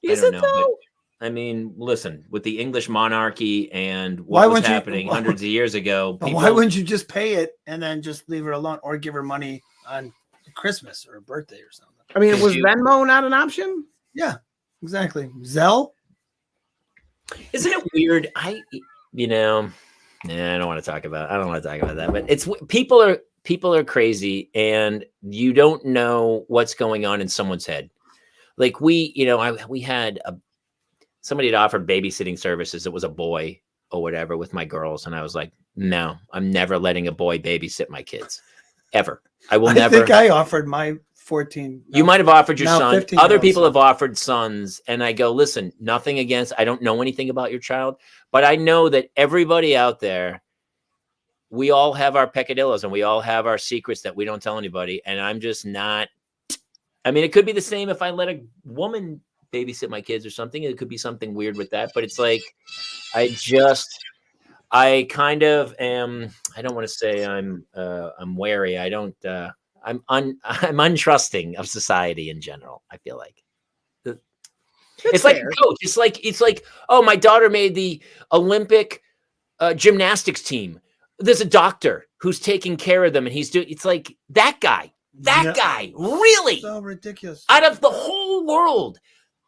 Is it though? I mean, listen, with the English monarchy and what was happening hundreds of years ago, why wouldn't you just pay it and then just leave her alone, or give her money on Christmas or a birthday or something? I mean, was Venmo not an option? Yeah, exactly. Zelle? Isn't it weird? I don't want to talk about that, but it's people are crazy and you don't know what's going on in someone's head. Like we had somebody had offered babysitting services. It was a boy or whatever with my girls. And I was like, no, I'm never letting a boy babysit my kids ever. I never. I think I offered my 14. You might have offered your son. Other people have son. offered sons. And I go, listen, nothing against, I don't know anything about your child, but I know that everybody out there, we all have our peccadillos and we all have our secrets that we don't tell anybody. And I'm just not, I mean, it could be the same if I let a woman babysit my kids or something. It could be something weird with that, but it's like, I kind of am, I don't want to say I'm wary. I'm untrusting of society in general. I feel like it's fair. Like a coach. It's like, oh, my daughter made the Olympic gymnastics team. There's a doctor who's taking care of them, and he's doing. It's like that guy, really so ridiculous. Out of the whole world,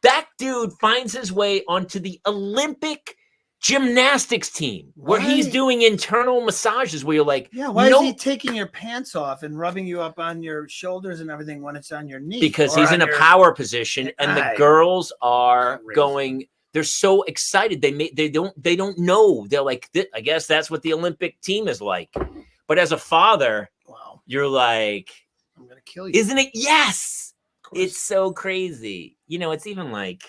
that dude finds his way onto the Olympic gymnastics team where he's doing internal massages where you're like, why is he taking your pants off and rubbing you up on your shoulders and everything when it's on your knee? Because he's in a power position and the girls are going, they're so excited. They don't know. They're like, I guess that's what the Olympic team is like. But as a father, you're like, I'm going to kill you. Isn't it? Yes. It's so crazy. It's even like,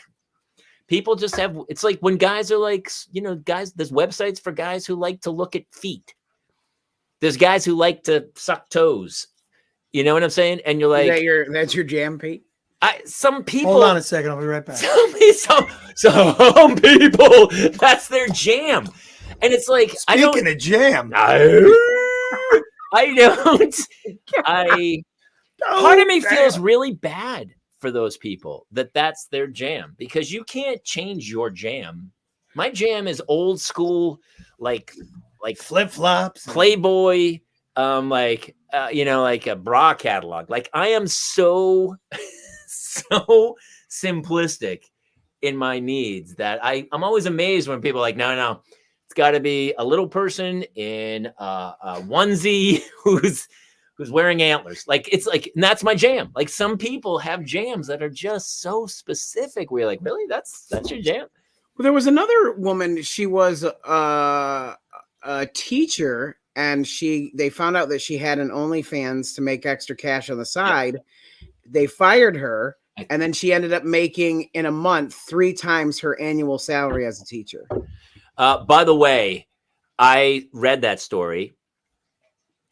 people just have, it's like when guys are like, guys, there's websites for guys who like to look at feet. There's guys who like to suck toes. You know what I'm saying? And you're like, that's your jam, Pete? Some people. Hold on a second. I'll be right back. Some people, that's their jam. And it's like, Speaking of jam. Part of me feels really bad for those people that that's their jam, because you can't change your jam. My jam is old school, like flip-flops, Playboy, like a bra catalog. Like I am so simplistic in my needs that I'm always amazed when people are like, no, it's got to be a little person in a onesie who's wearing antlers. Like it's like, and that's my jam. Like some people have jams that are just so specific. We're like, really? That's your jam? Well, there was another woman. She was a teacher, and they found out that she had an OnlyFans to make extra cash on the side. Yep. They fired her, and then she ended up making in a month 3 times her annual salary as a teacher. By the way, I read that story.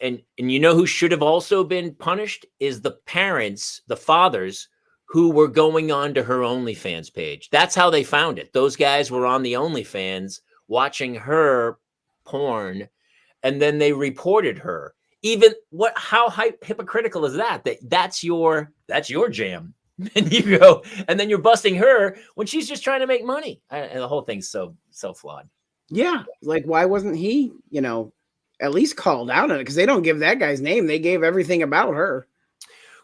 And you know who should have also been punished is the parents, the fathers who were going on to her OnlyFans page. That's how they found it. Those guys were on the OnlyFans watching her porn, and then they reported her. Even how hypocritical is that? That's your jam. And you go, and then you're busting her when she's just trying to make money. And the whole thing's so flawed. Yeah, like why wasn't he, at least called out on it? Because they don't give that guy's name. They gave everything about her.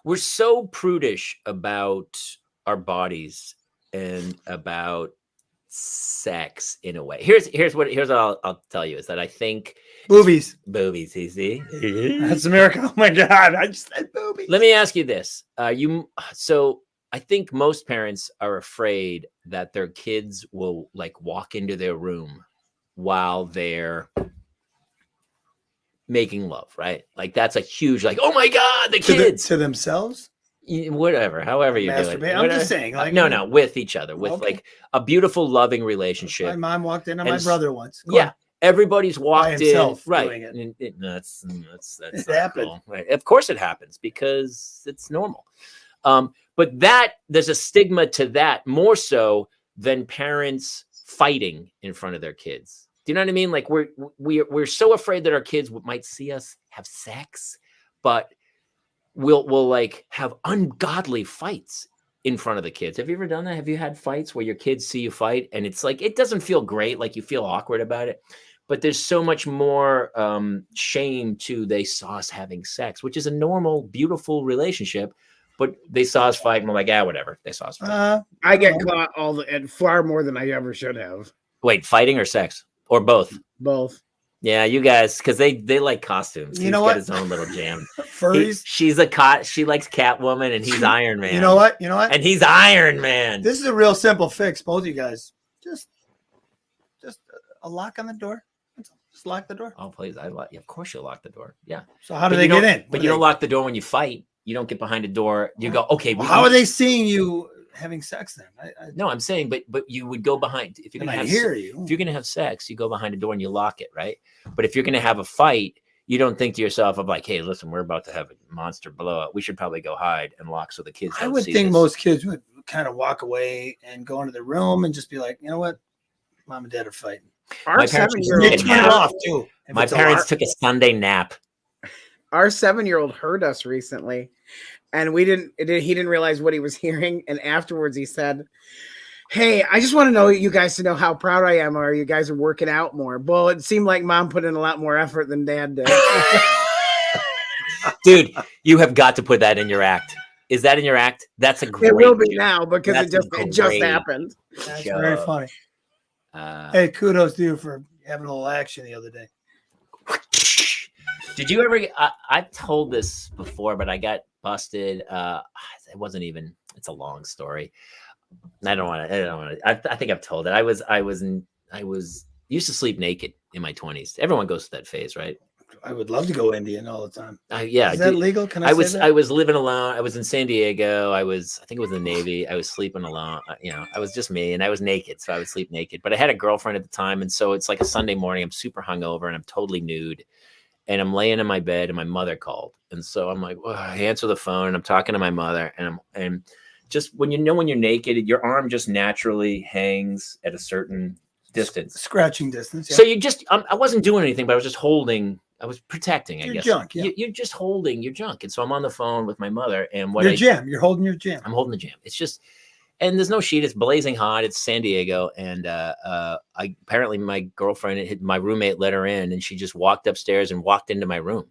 We're so prudish about our bodies and about sex in a way. Here's what I'll tell you is that I think boobies. You see? That's America. Oh my God. I just said boobies. Let me ask you this. So I think most parents are afraid that their kids will like walk into their room while they're making love, right? Like that's a huge, like, oh my God, the kids to themselves, whatever, however you do it. I'm just saying, like, no, with each other, with like a beautiful, loving relationship. My mom walked in on my brother once. Everybody's walked in, right? That's it happened. Cool, right? Of course, it happens because it's normal. But there's a stigma to that more so than parents fighting in front of their kids. Do you know what I mean? Like we're so afraid that our kids might see us have sex, but we'll like have ungodly fights in front of the kids. Have you ever done that? Have you had fights where your kids see you fight and it's like, it doesn't feel great. Like you feel awkward about it, but there's so much more shame to they saw us having sex, which is a normal, beautiful relationship. But they saw us fight and we're like, whatever. They saw us fight. I get caught and far more than I ever should have. Wait, fighting or sex? Or both? Both. Yeah, you guys, because they like costumes. He's got his own little jam. Furries. She likes Catwoman, and he's Iron Man. You know what? And he's Iron Man. This is a real simple fix, both of you guys. Just a lock on the door. Just lock the door. Oh, please! Of course, you'll lock the door. Yeah. So how do they get in? But you don't lock the door when you fight. You don't get behind a door. You go, okay. Well, how are they seeing you having sex then? No, I'm saying, but you would go behind if you're gonna have if you're gonna have sex, you go behind a door and you lock it, right? But if you're gonna have a fight, you don't think to yourself of like, hey, listen, we're about to have a monster blowout. We should probably go hide and lock so the kids don't see I would think most kids would kind of walk away and go into the room and just be like, you know what, mom and dad are fighting. My parents took a Sunday nap. Our 7-year-old heard us recently, and he didn't realize what he was hearing. And afterwards he said, hey, I just want to know you guys to know how proud I am, or you guys are working out more. Well, it seemed like mom put in a lot more effort than dad did. Dude, you have got to put that in your act. Is that in your act? That's a great It will be joke. now because it just happened. That's very funny. Hey, kudos to you for having a little action the other day. Did you ever? I've told this before, but I got busted. It wasn't even. It's a long story. I don't want to. I think I've told it. I used to sleep naked in my 20s. Everyone goes through that phase, right? I would love to go Indian all the time. Yeah. Is that legal? Can I say that? I was living alone. I was in San Diego. I think it was the Navy. I was sleeping alone. I was just me, and I was naked, so I would sleep naked. But I had a girlfriend at the time, and so it's like a Sunday morning. I'm super hungover, and I'm totally nude. And I'm laying in my bed and my mother called. And so I'm like, I answer the phone and I'm talking to my mother. And just when you're naked, your arm just naturally hangs at a certain distance. Scratching distance. Yeah. So I wasn't doing anything, but I was just holding I was protecting, I Your guess. junk, yeah. You're just holding your junk. And so I'm on the phone with my mother and Your jam. You're holding your jam. I'm holding the jam. It's just, and there's no sheet. It's blazing hot. It's San Diego. And apparently my girlfriend, my roommate let her in and she just walked upstairs and walked into my room.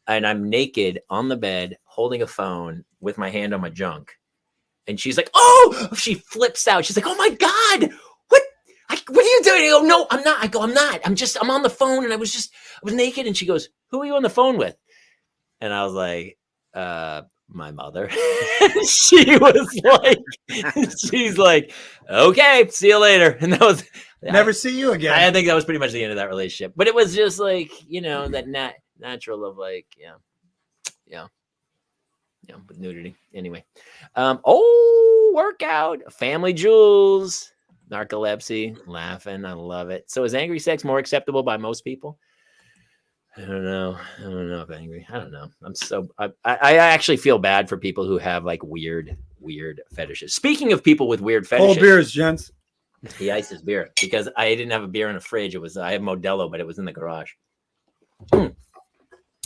And I'm naked on the bed, holding a phone with my hand on my junk. And she's like, oh, she flips out. She's like, oh my God, what are you doing? I go, no, I'm not. I go, I'm not. I'm on the phone. And I was naked. And she goes, who are you on the phone with? And I was like, my mother. She's like, okay, see you later. And that was never see you again. I think that was pretty much the end of that relationship. But it was just like, that natural of like, with nudity. Anyway. Workout, family jewels, narcolepsy, laughing. I love it. So is angry sex more acceptable by most people? I don't know if angry. I don't know. I actually feel bad for people who have like weird fetishes. Speaking of people with weird fetishes. Cold beers, gents. He iced his beer because I didn't have a beer in the fridge. I had Modelo, but it was in the garage.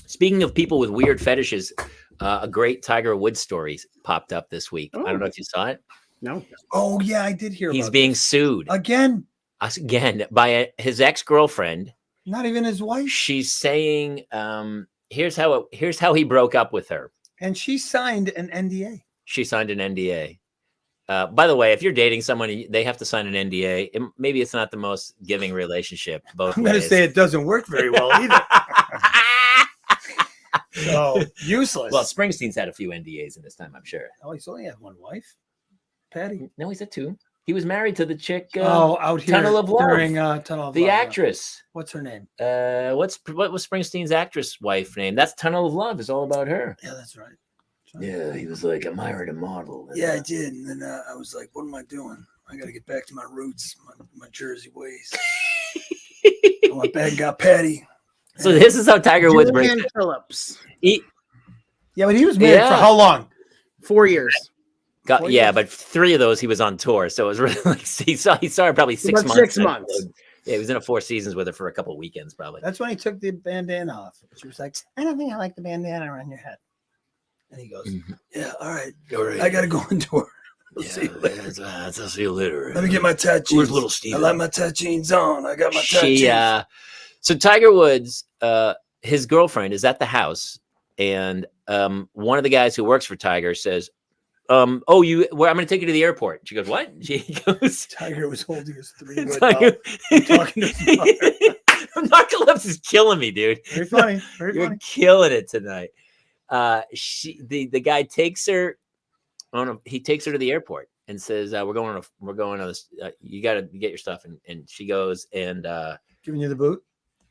Speaking of people with weird fetishes, a great Tiger Woods story popped up this week. I don't know if you saw it. No. Oh yeah, I did hear. He's being sued again by his ex-girlfriend. Not even his wife. She's saying, here's how he broke up with her. And she signed an NDA. She signed an NDA. By the way, if you're dating someone, they have to sign an NDA. Maybe it's not the most giving relationship. I'm going to say it doesn't work very well either. So useless. Well, Springsteen's had a few NDAs in his time, I'm sure. Oh, he's only had one wife, Patty. No, he's had two. He was married to the chick. Out here Tunnel of Love. During Tunnel of the Love, actress. What's her name? What was Springsteen's actress wife name? That's Tunnel of Love. Is all about her. Yeah, that's right. Yeah, he was like, I married a model. Yeah, I did. And then I was like, what am I doing? I got to get back to my roots, my Jersey ways. I went back and got Patty. So this is how Tiger Woods breaks it. Phillips. Yeah, but he was married for how long? 4 years. But 3 of those he was on tour. So it was really like he saw her probably 6 months. 6 months. Yeah, he was in a 4 seasons with her for a couple of weekends, probably. That's when he took the bandana off. She was like, I don't think I like the bandana around your head. And he goes, yeah, all right. I got to go on tour. I'll see you later. I'll see you later. Let me get my tattoos. Where's little Steve? I like my tattoos on. I got my tattoos. So Tiger Woods, his girlfriend is at the house, and one of the guys who works for Tiger says, I'm going to take you to the airport. She goes, what? She goes, Tiger was holding his 3-wood Tiger, talking to his mother. Narcolepsy is killing me, dude. Very funny. You're killing it tonight. The guy takes her he takes her to the airport and says, we're going on this, you got to get your stuff. And she goes and, giving you the boot.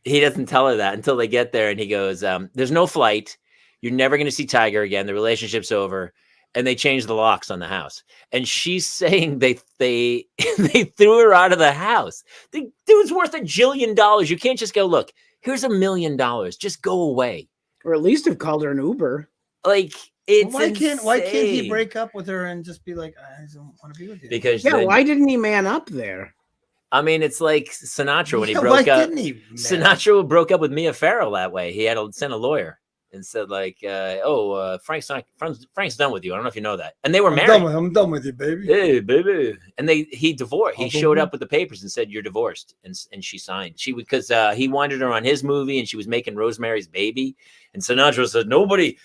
He doesn't tell her that until they get there. And he goes, there's no flight. You're never going to see Tiger again. The relationship's over. And they changed the locks on the house. And she's saying they threw her out of the house. The dude's worth $1 jillion. You can't just go, look, here's $1 million. Just go away. Or at least have called her an Uber. Like, it's why can't he break up with her and just be like, I don't want to be with you? Because why didn't he man up there? I mean, it's like Sinatra when he broke up. Sinatra broke up with Mia Farrow that way. He had to send a lawyer and said like, Frank's done with you. I don't know if you know that. And they were married. I'm done with you, baby. Hey, baby. And he divorced. He showed up with the papers and said, you're divorced. And she signed. Because he wanted her on his movie and she was making Rosemary's Baby. And Sinatra said, nobody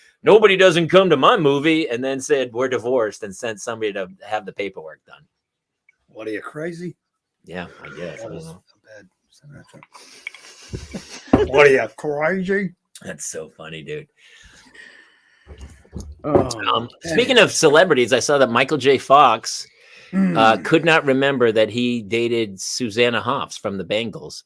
doesn't come to my movie. And then said, we're divorced, and sent somebody to have the paperwork done. What, are you crazy? Yeah, I guess. That was bad. Sinatra. What are you, crazy? That's so funny, dude. Speaking of celebrities, I saw that Michael J. Fox could not remember that he dated Susanna Hoffs from the Bengals.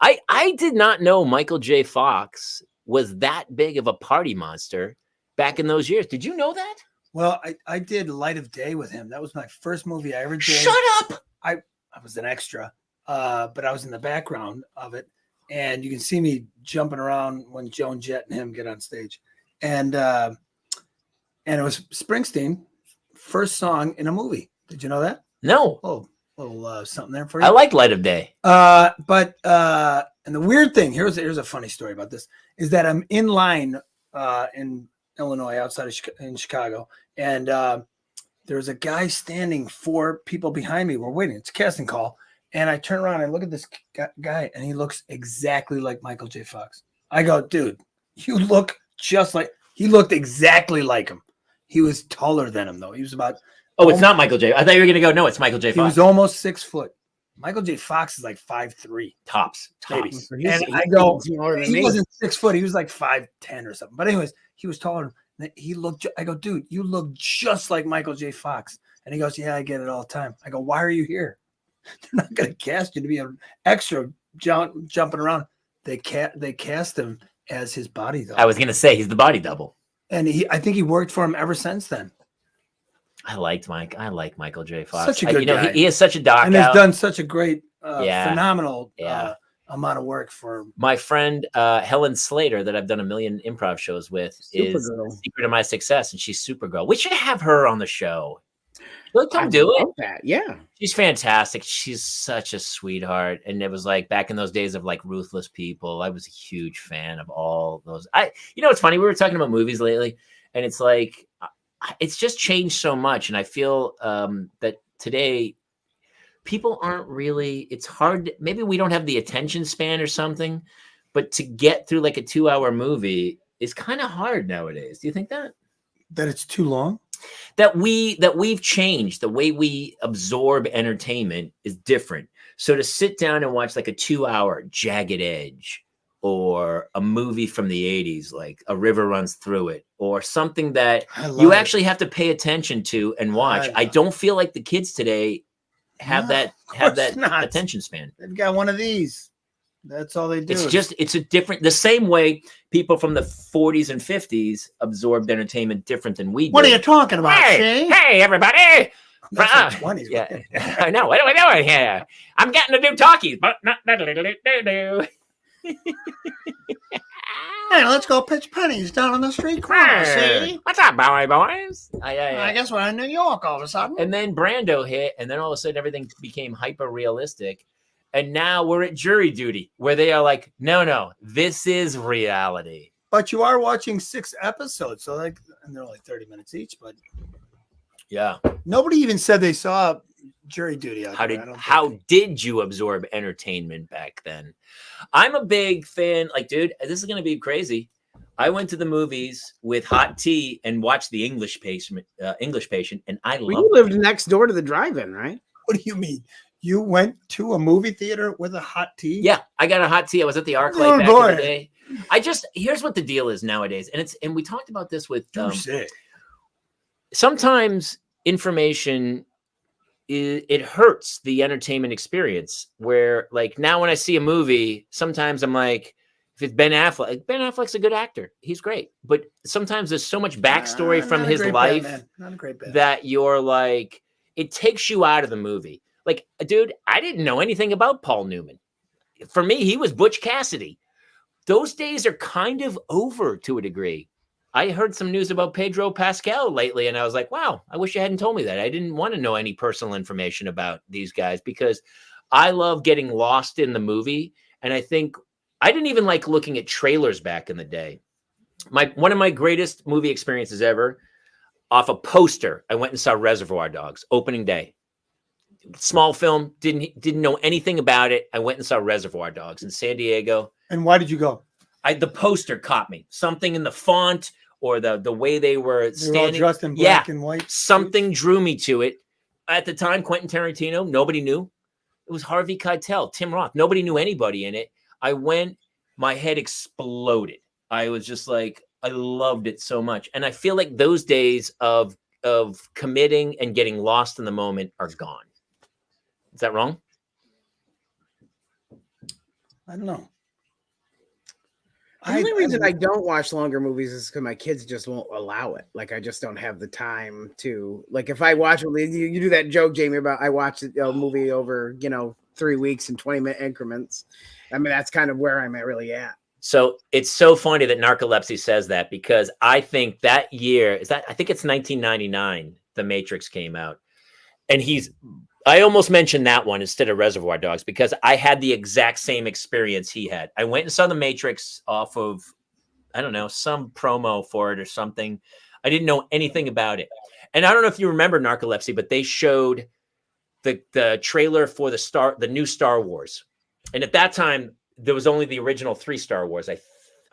I did not know Michael J. Fox was that big of a party monster back in those years. Did you know that? Well, I did Light of Day with him. That was my first movie I ever did. Shut up! I was an extra, but I was in the background of it. And you can see me jumping around when Joan Jett and him get on stage. And it was Springsteen, first song in a movie. Did you know that? No. Oh, little something there for you. I like Light of Day. But And the weird thing, here's a funny story about this, is that I'm in line in Illinois, outside of in Chicago, and there was a guy standing 4 people behind me. We're waiting. It's a casting call. And I turn around and look at this guy, and he looks exactly like Michael J. Fox. I go, dude, you look just like, he looked exactly like him. He was taller than him, though. He was about. Oh, it's not Michael J. I thought you were going to go, no, it's Michael J. Fox. He was almost 6 foot. Michael J. Fox is like 5'3". Tops. Maybe. And I go, he wasn't 6 foot. He was like 5'10" or something. But anyways, he was taller. He looked, I go, dude, you look just like Michael J. Fox. And he goes, yeah, I get it all the time. I go, why are you here? They're not going to cast you to be an extra jumping around. They cast him as his body double. I was going to say, he's the body double. And I think he worked for him ever since then. I like Michael J. Fox. Such a good guy. He has such a doc and out. has done such a great, phenomenal amount of work for my friend Helen Slater, that I've done a million improv shows with, is the secret of my success, and she's Supergirl. We should have her on the show. Let them do it. That. Yeah, she's fantastic. She's such a sweetheart, and it was like back in those days of like Ruthless People. I was a huge fan of all those. It's funny. We were talking about movies lately, and it's like it's just changed so much, and I feel that today people aren't really. It's hard. Maybe we don't have the attention span or something, but to get through like a 2-hour movie is kind of hard nowadays. Do you think that it's too long? That we've changed. The way we absorb entertainment is different. So to sit down and watch like a 2-hour Jagged Edge, or a movie from the 80s, like A River Runs Through It, or something that you actually have to pay attention to and watch. I don't feel like the kids today have that attention span. They've got one of these. That's all they do. It's a different, the same way people from the 40s and 50s absorbed entertainment different than we did. What are you talking about, Shay? Hey, everybody. That's 20s. Yeah. I know. What are we doing here? I'm getting to do talkies, but not do. Hey, let's go pitch pennies down on the street corner, see? What's up, boys? I guess we're in New York all of a sudden. And then Brando hit, and then all of a sudden everything became hyper-realistic. And now we're at jury duty, where they are like, no, this is reality. But you are watching 6 episodes, so and they're like 30 minutes each. But yeah, nobody even said they saw jury duty. How did you absorb entertainment back then? I'm a big fan. Like, dude, this is gonna be crazy. I went to the movies with hot tea and watched The English Patient, and I loved it. You lived next door to the drive-in, right? What do you mean? You went to a movie theater with a hot tea? Yeah, I got a hot tea. I was at the ArcLight back in the day. Here's what the deal is nowadays, and we talked about this with. Sometimes information it hurts the entertainment experience. Where like now, when I see a movie, sometimes I'm like, if it's Ben Affleck's a good actor. He's great, but sometimes there's so much backstory from his life that you're like, it takes you out of the movie. Like, dude, I didn't know anything about Paul Newman. For me, he was Butch Cassidy. Those days are kind of over to a degree. I heard some news about Pedro Pascal lately, and I was like, wow, I wish you hadn't told me that. I didn't want to know any personal information about these guys because I love getting lost in the movie. And I think I didn't even like looking at trailers back in the day. One of my greatest movie experiences ever, off a poster, I went and saw Reservoir Dogs, opening day. Small film, didn't know anything about it. I went and saw Reservoir Dogs in San Diego. And why did you go? The poster caught me. Something in the font or the way they were standing. All dressed in black and white. Something drew me to it. At the time, Quentin Tarantino, nobody knew. It was Harvey Keitel, Tim Roth. Nobody knew anybody in it. I went, my head exploded. I was just like, I loved it so much. And I feel like those days of committing and getting lost in the moment are gone. Is that wrong? I don't know. The only reason I don't watch longer movies is because my kids just won't allow it. Like, I just don't have the time to. Like, if I watch, you do that joke, Jamie, about I watch a movie over, 3 weeks in 20-minute increments. I mean, that's kind of where I'm really at. So it's so funny that Narcolepsy says that, because I think that year I think it's 1999, The Matrix came out, and he's I almost mentioned that one instead of Reservoir Dogs because I had the exact same experience he had. I went and saw The Matrix off of, I don't know, some promo for it or something. I didn't know anything about it. And I don't know if you remember Narcolepsy, but they showed the trailer for the new Star Wars. And at that time, there was only the original 3 Star Wars, I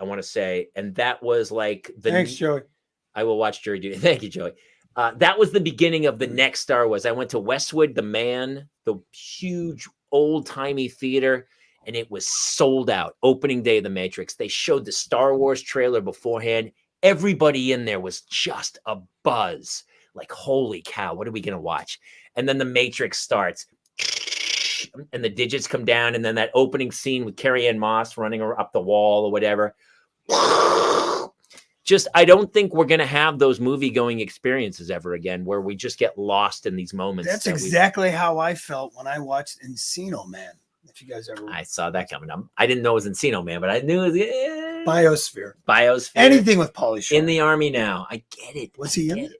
want to say. And that was like Thanks, Joey. I will watch Jury Duty. Thank you, Joey. That was the beginning of the next Star Wars. I went to Westwood, the huge old-timey theater, and it was sold out. Opening day of The Matrix. They showed the Star Wars trailer beforehand. Everybody in there was just a buzz. Like, holy cow, what are we going to watch? And then The Matrix starts, and the digits come down, and then that opening scene with Carrie-Anne Moss running up the wall or whatever. I don't think we're going to have those movie-going experiences ever again where we just get lost in these moments. That's exactly how I felt when I watched Encino Man. If you guys ever... I saw that coming up. I didn't know it was Encino Man, but I knew it was... Biosphere. Anything with Pauly Shore. In the Army now. I get it. Was he in it?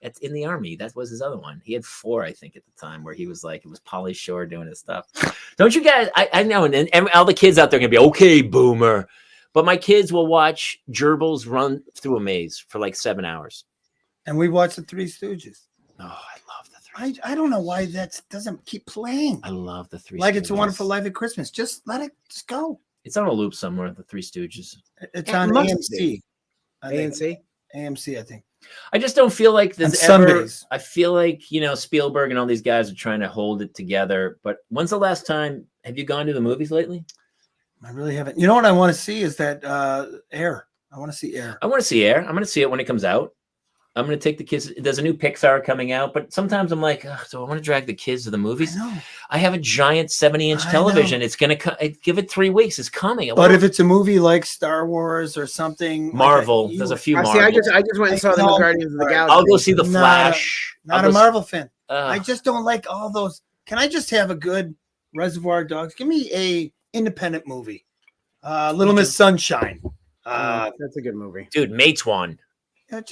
It's in the Army. That was his other one. He had 4, I think, at the time where he was like, it was Pauly Shore doing his stuff. Don't you guys... I know, and all the kids out there are going to be, okay, boomer. But my kids will watch gerbils run through a maze for like 7 hours. And we watched the Three Stooges. Oh, I love the Three Stooges. I don't know why that doesn't keep playing. I love the Three Stooges. Like It's a Wonderful Life at Christmas. Just let it just go. It's on a loop somewhere, the Three Stooges. It's on AMC. AMC, I think. I just don't feel like there's Sundays. I feel like, Spielberg and all these guys are trying to hold it together. But when's the last time, have you gone to the movies lately? I really haven't. You know what I want to see is that Air. I want to see Air. I want to see Air. I'm going to see it when it comes out. I'm going to take the kids. There's a new Pixar coming out, but sometimes I'm like, so I want to drag the kids to the movies. I have a giant 70-inch television. It's going to give it 3 weeks. It's coming. But if it's a movie like Star Wars or something, Marvel, there's a few Marvel. I just went and saw the new Guardians of the Galaxy. I'll go see the Flash. Not a Marvel fan. I just don't like all those. Can I just have a good Reservoir Dogs? Give me a independent movie. Little Miss Sunshine. That's a good movie. Dude, Matewan.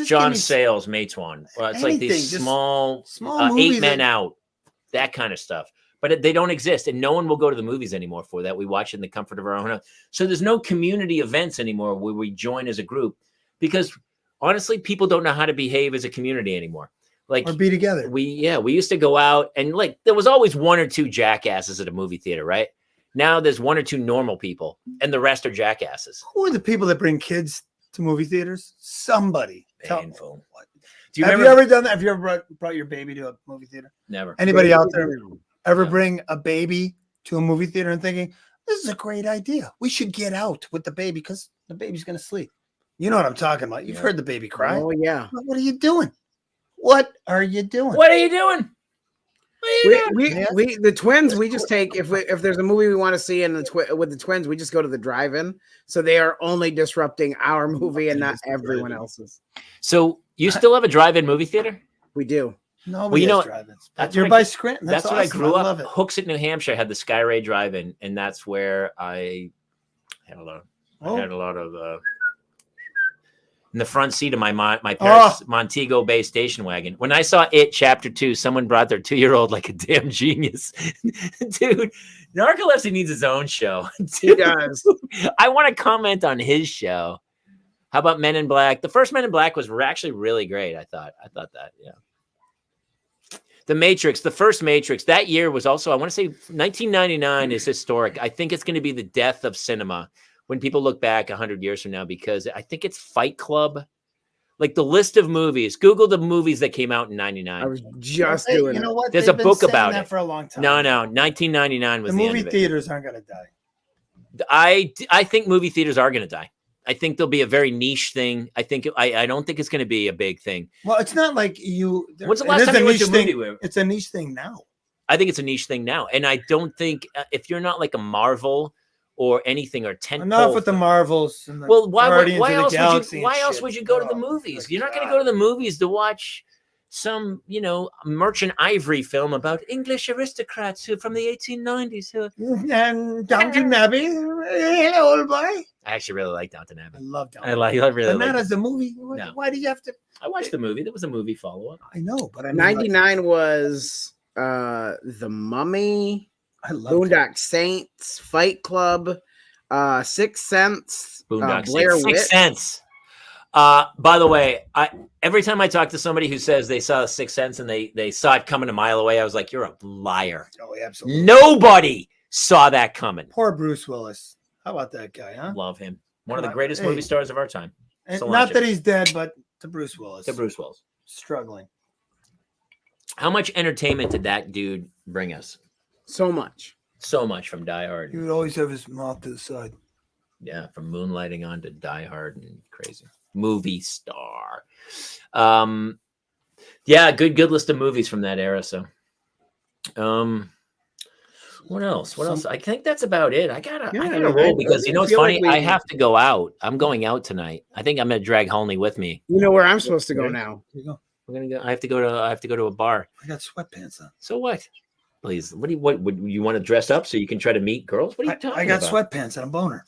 John Sayles, Matewan. Well, it's like these small 8 Men Out, that kind of stuff. But they don't exist, and no one will go to the movies anymore for that. We watch it in the comfort of our own house. So there's no community events anymore where we join as a group because, honestly, people don't know how to behave as a community anymore. Like, or be together. We used to go out, and like there was always 1 or 2 jackasses at a movie theater, right? Now there's 1 or 2 normal people, and the rest are jackasses. Who are the people that bring kids to movie theaters? Somebody. Painful. Have you ever done that? Have you ever brought your baby to a movie theater? Never. Anybody out there ever bring a baby to a movie theater and thinking, this is a great idea. We should get out with the baby because the baby's going to sleep. You know what I'm talking about. You've heard the baby cry. Oh, yeah. What are you doing? What are you doing? What are you doing? We the twins, we just take if there's a movie we want to see and with the twins, we just go to the drive-in. So they are only disrupting our movie and not everyone else's. So you still have a drive-in movie theater? We do. No, well, you know, you're by Scranton. That's awesome. What I grew up. Hooksett, New Hampshire had the Skyray Drive-in, and that's where I had a lot of in the front seat of my parents' Montego Bay station wagon. When I saw It Chapter 2, someone brought their 2-year-old like a damn genius. Dude, Narcolepsy needs his own show. Dude, he does. I want to comment on his show. How about Men in Black? The first Men in Black was actually really great, I thought that, yeah. The Matrix, the first Matrix, that year was also, I want to say 1999 is historic. I think it's going to be the death of cinema when people look back 100 years from now, because I think it's Fight Club. Like the list of movies, Google the movies that came out in 99. I was just doing you know what? There's a book about it for a long time. No, 1999 was the the movie end of theaters aren't going to die. I think movie theaters are going to die. I think there'll be a very niche thing. I don't think it's going to be a big thing. Well, it's not like you. When's the last time you went to a movie with? It's a niche thing now. I think it's a niche thing now, and I don't think if you're not like a Marvel or anything or tentpole. Enough with the Marvels. And the why else would you go to the movies? You're not going to go to the movies to watch some, Merchant Ivory film about English aristocrats who from the 1890s. And Downton Abbey. Hey, old boy. I actually really like Downton Abbey. I love Downton Abbey. I really like it. Not as a movie. Why do you have to? I watched the movie. There was a movie follow-up. I know, but 99 was The Mummy, I love Boondock Saints, Fight Club, Sixth Sense, Boondock Blair Saints. Witch. Sixth Sense. By the way, every time I talk to somebody who says they saw Sixth Sense and they saw it coming a mile away, I was like, you're a liar. Oh, absolutely. Nobody saw that coming. Poor Bruce Willis. How about that guy, huh? Love him. One of the greatest movie stars of our time. And Solange. not that he's dead, but to Bruce Willis. To Bruce Willis. Struggling. How much entertainment did that dude bring us? So much. So much from Die Hard. He would always have his mouth to the side. Yeah, from Moonlighting on to Die Hard and crazy. Movie star. Yeah, good list of movies from that era. So what else? What else? I think that's about it. I gotta roll because you know it's funny. I have to go out. I'm going out tonight. I think I'm gonna drag Holney with me. You know where I'm supposed to go now. Here you go. We're gonna go. I have to go to a bar. I got sweatpants on. So what? Please, what would you want to dress up so you can try to meet girls? What are you talking about? I got sweatpants and a boner.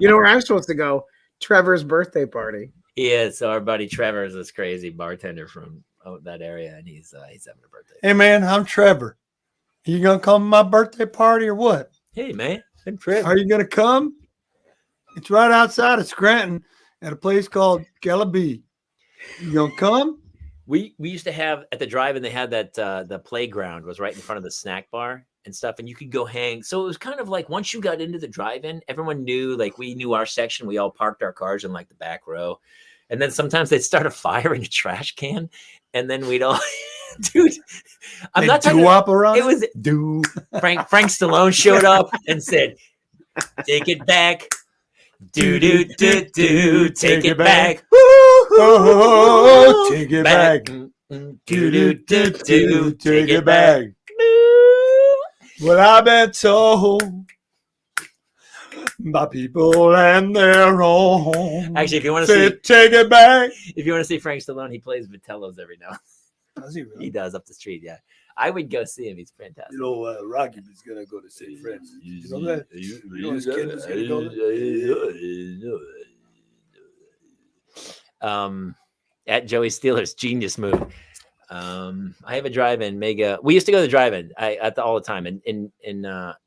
You know where I'm supposed to go? Trevor's birthday party. Yeah, so our buddy Trevor is this crazy bartender from that area, and he's having a birthday. Hey man, I'm Trevor. You gonna come to my birthday party or what? Hey man, I'm Trevor. Are you gonna come? It's right outside of Scranton at a place called Gallabee. You gonna come? We used to have at the drive-in, they had that the playground was right in front of the snack bar and stuff, and you could go hang. So it was kind of like once you got into the drive-in, everyone knew, like we knew our section. We all parked our cars in like the back row, and then sometimes they'd start a fire in a trash can, and then we'd all, dude. I'm not talking up around. It was Frank Stallone showed up and said, "Take it back, do do do do, take it back." Oh, take it back. Do do do do, take it back. Well, I've been told by people and their own. Actually, if you want to see, take it back. If you want to see Frank Stallone, he plays Vitello's every now. Does he really? He does up the street. Yeah, I would go see him. He's fantastic. You know, Rocky is gonna go to St. Francis. You know that? You know his kid is gonna go there? At Joey Steeler's genius move. I have a drive-in mega. We used to go to the drive-in all the time in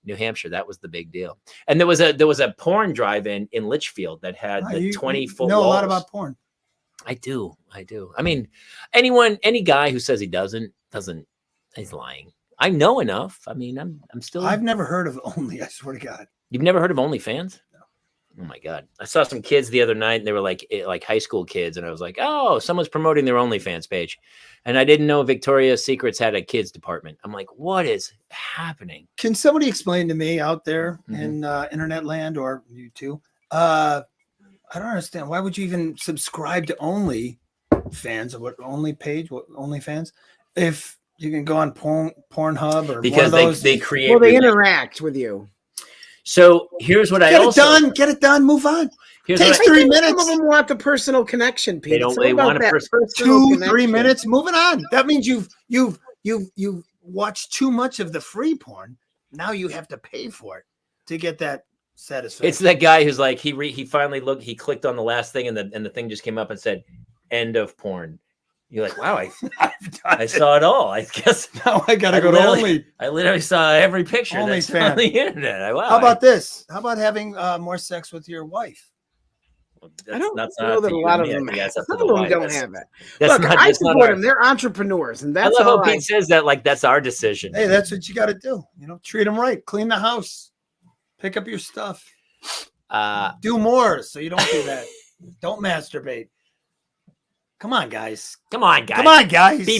New Hampshire. That was the big deal. And there was a porn drive-in in Litchfield that had the 20-foot know walls. a lot about porn. I do. I mean, any guy who says he doesn't, he's lying. I know enough. I mean, I'm still. I've never heard of Only. I swear to God. You've never heard of OnlyFans? Oh my God. I saw some kids the other night and they were like high school kids. And I was like, oh, someone's promoting their OnlyFans page. And I didn't know Victoria's Secrets had a kids department. I'm like, what is happening? Can somebody explain to me out there in internet land, or you too? I don't understand. Why would you even subscribe to OnlyFans or what OnlyFans? If you can go on Pornhub or because one of those, they create. Well, they interact with you. So here's what get it done, move on. Takes 3 minutes. Some of them want the personal connection, Pete. They want a personal 2-3 minutes. Moving on. That means you've watched too much of the free porn. Now you have to pay for it to get that satisfaction. It's that guy who's like he finally looked. He clicked on the last thing and the thing just came up and said, "End of porn." You're like, wow, I saw it all. I guess now I gotta go to Only. I literally saw every picture that's on the internet. Wow. How about this? How about having more sex with your wife? Well, I don't know that a lot of them. Some of them don't have it. Look, I support them. They're entrepreneurs, and that's I love how Pete says that like that's our decision. Hey, that's what you got to do. You know, treat them right. Clean the house. Pick up your stuff. Do more so you don't do that. Don't masturbate. Come on, guys. Be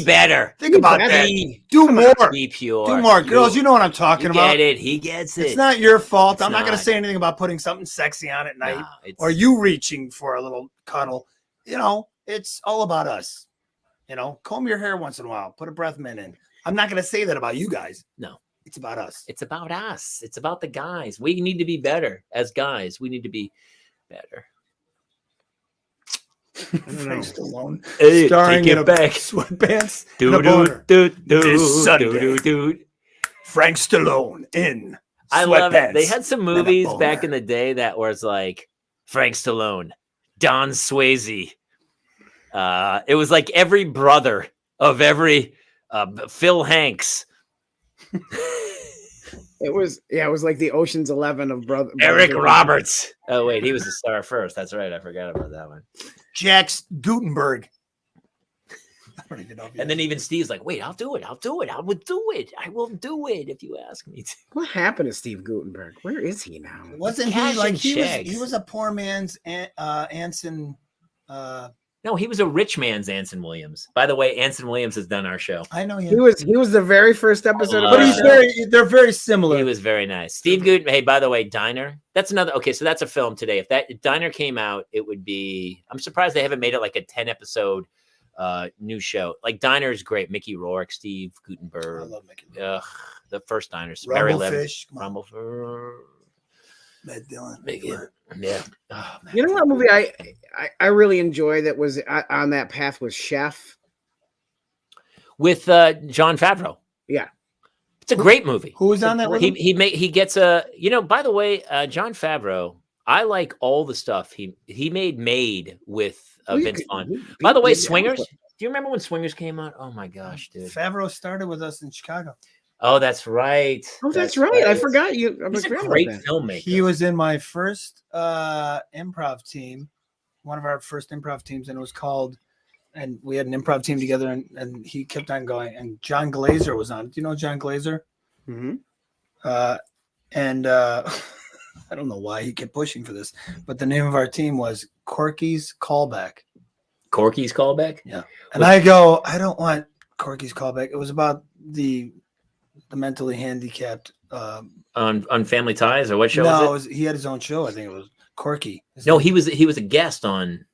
better. Think about that. Do more. Be pure. Do more. Girls, you know what I'm talking about. Get it. He gets it. It's not your fault. I'm not going to say anything about putting something sexy on at night or you reaching for a little cuddle. You know, it's all about us. You know, comb your hair once in a while. Put a breath mint in. I'm not going to say that about you guys. No. It's about us. It's about us. It's about the guys. We need to be better as guys. We need to be better. Frank Stallone starring in back sweatpants this Sunday. Frank Stallone in I love it. They had some movies back in the day that was like Frank Stallone, Don Swayze. It was like every brother of every Phil Hanks. It was like the Ocean's 11 of brother Eric Roberts. Oh wait, he was the star first. That's right. I forgot about that one. Jax Gutenberg. And then even Steve's like, wait, I'll do it. I will do it. I will do it if you ask me to. What happened to Steve Gutenberg? Where is he now? Wasn't he like he was a poor man's Anson? No, he was a rich man's Anson Williams. By the way, Anson Williams has done our show. I know he was the very first episode of but they're very similar. He was very nice. Steve Gutenberg. Hey, by the way, Diner. That's another. Okay, so that's a film today. If Diner came out, it would be. I'm surprised they haven't made it like a 10 episode new show. Like Diner is great. Mickey Rourke, Steve Gutenberg. I love Mickey Rourke. The first Diners. Rumblefish. Rumblefish. Matt Dillon. Yeah. Oh, you know what movie I really enjoy that was on that path was Chef with Jon Favreau. Yeah, it's a great movie. Who was on that? He gets a. By the way, Jon Favreau. I like all the stuff he made with Vince Vaughn. By the way, Swingers. Do you remember when Swingers came out? Oh my gosh, dude! Favreau started with us in Chicago. Oh, that's right. Oh, that's right. I forgot you. He's a great filmmaker. He was in my first improv team, one of our first improv teams, and it was called. And we had an improv team together, and he kept on going. And John Glazer was on. Do you know John Glazer? Mm-hmm. I don't know why he kept pushing for this, but the name of our team was Corky's Callback. Corky's Callback? Yeah. And I don't want Corky's Callback. It was about the mentally handicapped. On Family Ties, or what show was it? He had his own show. I think it was Corky. No, he was a guest on.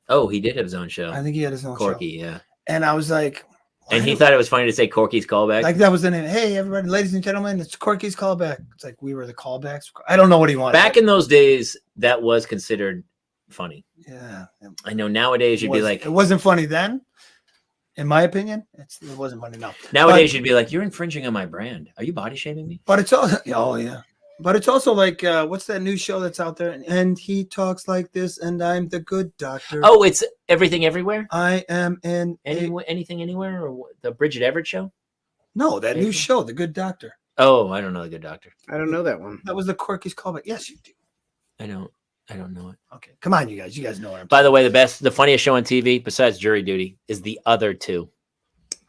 Oh, he did have his own show. I think he had his own Corky, show. yeah. And I was like, and he thought it was funny to say Corky's Callback. Like that was the name. Hey, everybody, ladies and gentlemen, it's Corky's Callback. It's like we were the callbacks. I don't know what he wanted. Back in those days, that was considered funny. Yeah. I know nowadays you'd be like, it wasn't funny then. In my opinion, it wasn't funny now. Nowadays you'd be like, you're infringing on my brand. Are you body shaming me? But it's also, oh yeah. But it's also like, what's that new show that's out there? And he talks like this, and I'm the good doctor. Oh, it's Everything Everywhere? I am in Anything Anywhere, or what, the Bridget Everett show? No, that new show, The Good Doctor. Oh, I don't know The Good Doctor. I don't know that one. That was the Corky's Callback. Yes, you do. I don't know it. Okay, come on, you guys. You guys know what I'm By the way, the funniest show on TV besides Jury Duty is The Other Two.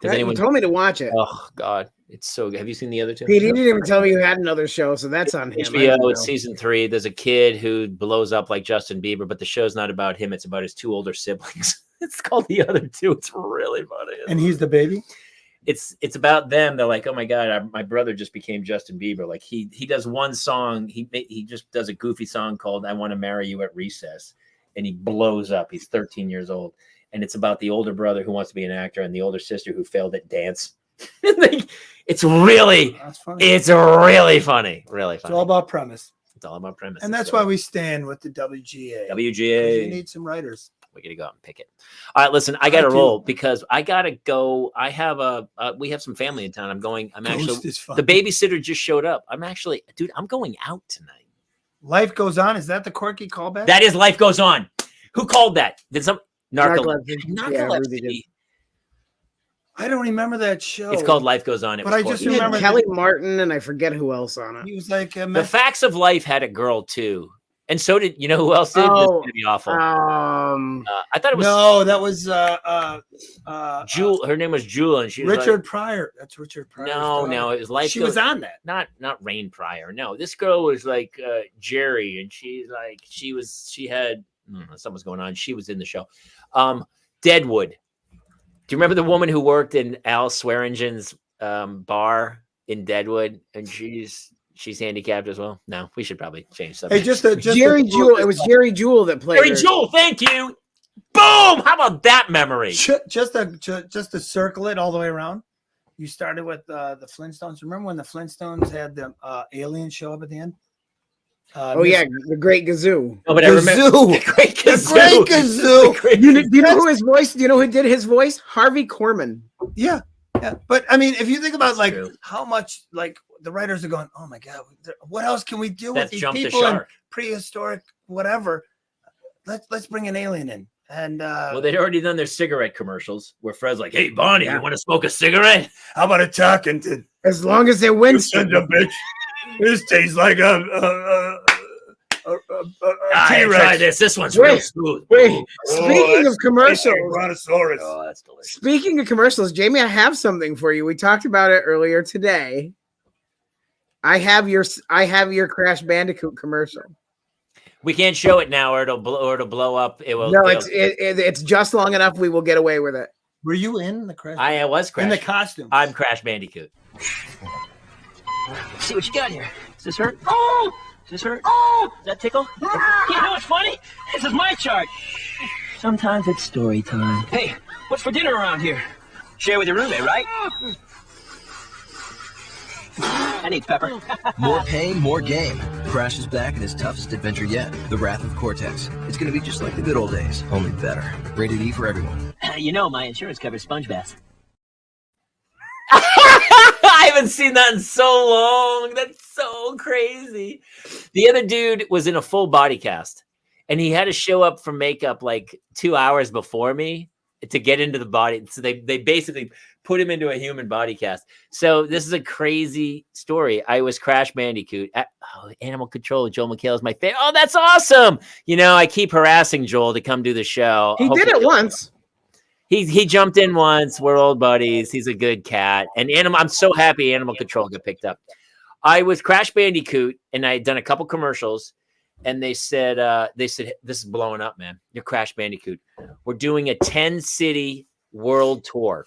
You told me to watch it. Oh God, it's so good. Have you seen The Other Two? Pete, he didn't even tell me you had another show, so that's on him. HBO, it's season 3. There's a kid who blows up like Justin Bieber, but the show's not about him. It's about his 2 older siblings. It's called The Other Two. It's really funny. And he's the baby? It's about them. They're like, oh my God, my brother just became Justin Bieber. Like he does one song. He just does a goofy song called I Want to Marry You at Recess. And he blows up. He's 13 years old. And it's about the older brother who wants to be an actor and the older sister who failed at dance. It's really funny. It's really funny. Really funny. It's all about premise. It's all about premise. And that's why we stand with the WGA. WGA. You need some writers. We got to go out and pick it. All right, listen, I got to roll because I got to go. I have we have some family in town. I'm actually, the babysitter just showed up. I'm going out tonight. Life Goes On. Is that the Corky Callback? That is Life Goes On. Who called that? Did some Narcolepsy. Narcolepsy. I don't remember that show. It's called Life Goes On. But I just remember Kelly Martin and I forget who else on it. He was like The Facts of Life had a girl too, and so did you know who else did? This is gonna be awful. I thought it was that was Jewel. Her name was Jewel, and she was Richard Pryor. That's Richard Pryor. No, it was Life. She was on that. Not Rain Pryor. No, this girl was like Jerry, and she had something was going on. She was in the show. Deadwood. Do you remember the woman who worked in Al Swearingen's bar in Deadwood, and she's handicapped as well? No, we should probably change something. Hey, just Jerry Jewell. It was Jerry Jewell that played. Jerry Jewell. Thank you. Boom! How about that memory? Just to circle it all the way around. You started with the Flintstones. Remember when the Flintstones had the alien show up at the end? The Great Gazoo. No, but I remember the Great Gazoo. Do you know who his voice? Do you know who did his voice? Harvey Korman. Yeah. But I mean, if you think about how much the writers are going, oh my God, what else can we do with these people in prehistoric whatever? Let's bring an alien in. And well, they'd already done their cigarette commercials where Fred's like, "Hey, Bonnie, you want to smoke a cigarette? how about a Talkington? As long as they're You Winston. son of a bitch. This tastes like a Try this. This one's Wait, real smooth. Wait, speaking of commercials, Brontosaurus. Oh, that's delicious. speaking of commercials, Jamie, I have something for you. We talked about it earlier today. I have your Crash Bandicoot commercial. We can't show it now, or it'll blow up. It will. No, it's just long enough. We will get away with it. Were you in the Crash? I was Crash. in the costume. I'm Crash Bandicoot. See what you got here. Does this hurt? Oh! Does this hurt? Oh! Does that tickle? You know what's funny? This is my chart. Sometimes it's story time. Hey, what's for dinner around here? Share with your roommate, right? I need pepper. More pain, more game. Crash is back in his toughest adventure yet, The Wrath of Cortex. It's gonna be just like the good old days, only better. Rated E for everyone. You know my insurance covers sponge baths. I haven't seen that in so long. That's so crazy. The other dude was in a full body cast, and he had to show up for makeup like 2 hours before me to get into the body. So they basically put him into a human body cast. So this is a crazy story. I was Crash Bandicoot. Animal Control. Joel McHale is my favorite. Oh, that's awesome. You know, I keep harassing Joel to come do the show. He did it once. He jumped in once. We're old buddies. He's a good cat. And I'm so happy Animal Control got picked up. I was Crash Bandicoot, and I had done a couple commercials, and they said, this is blowing up, man. You're Crash Bandicoot. We're doing a 10-city world tour.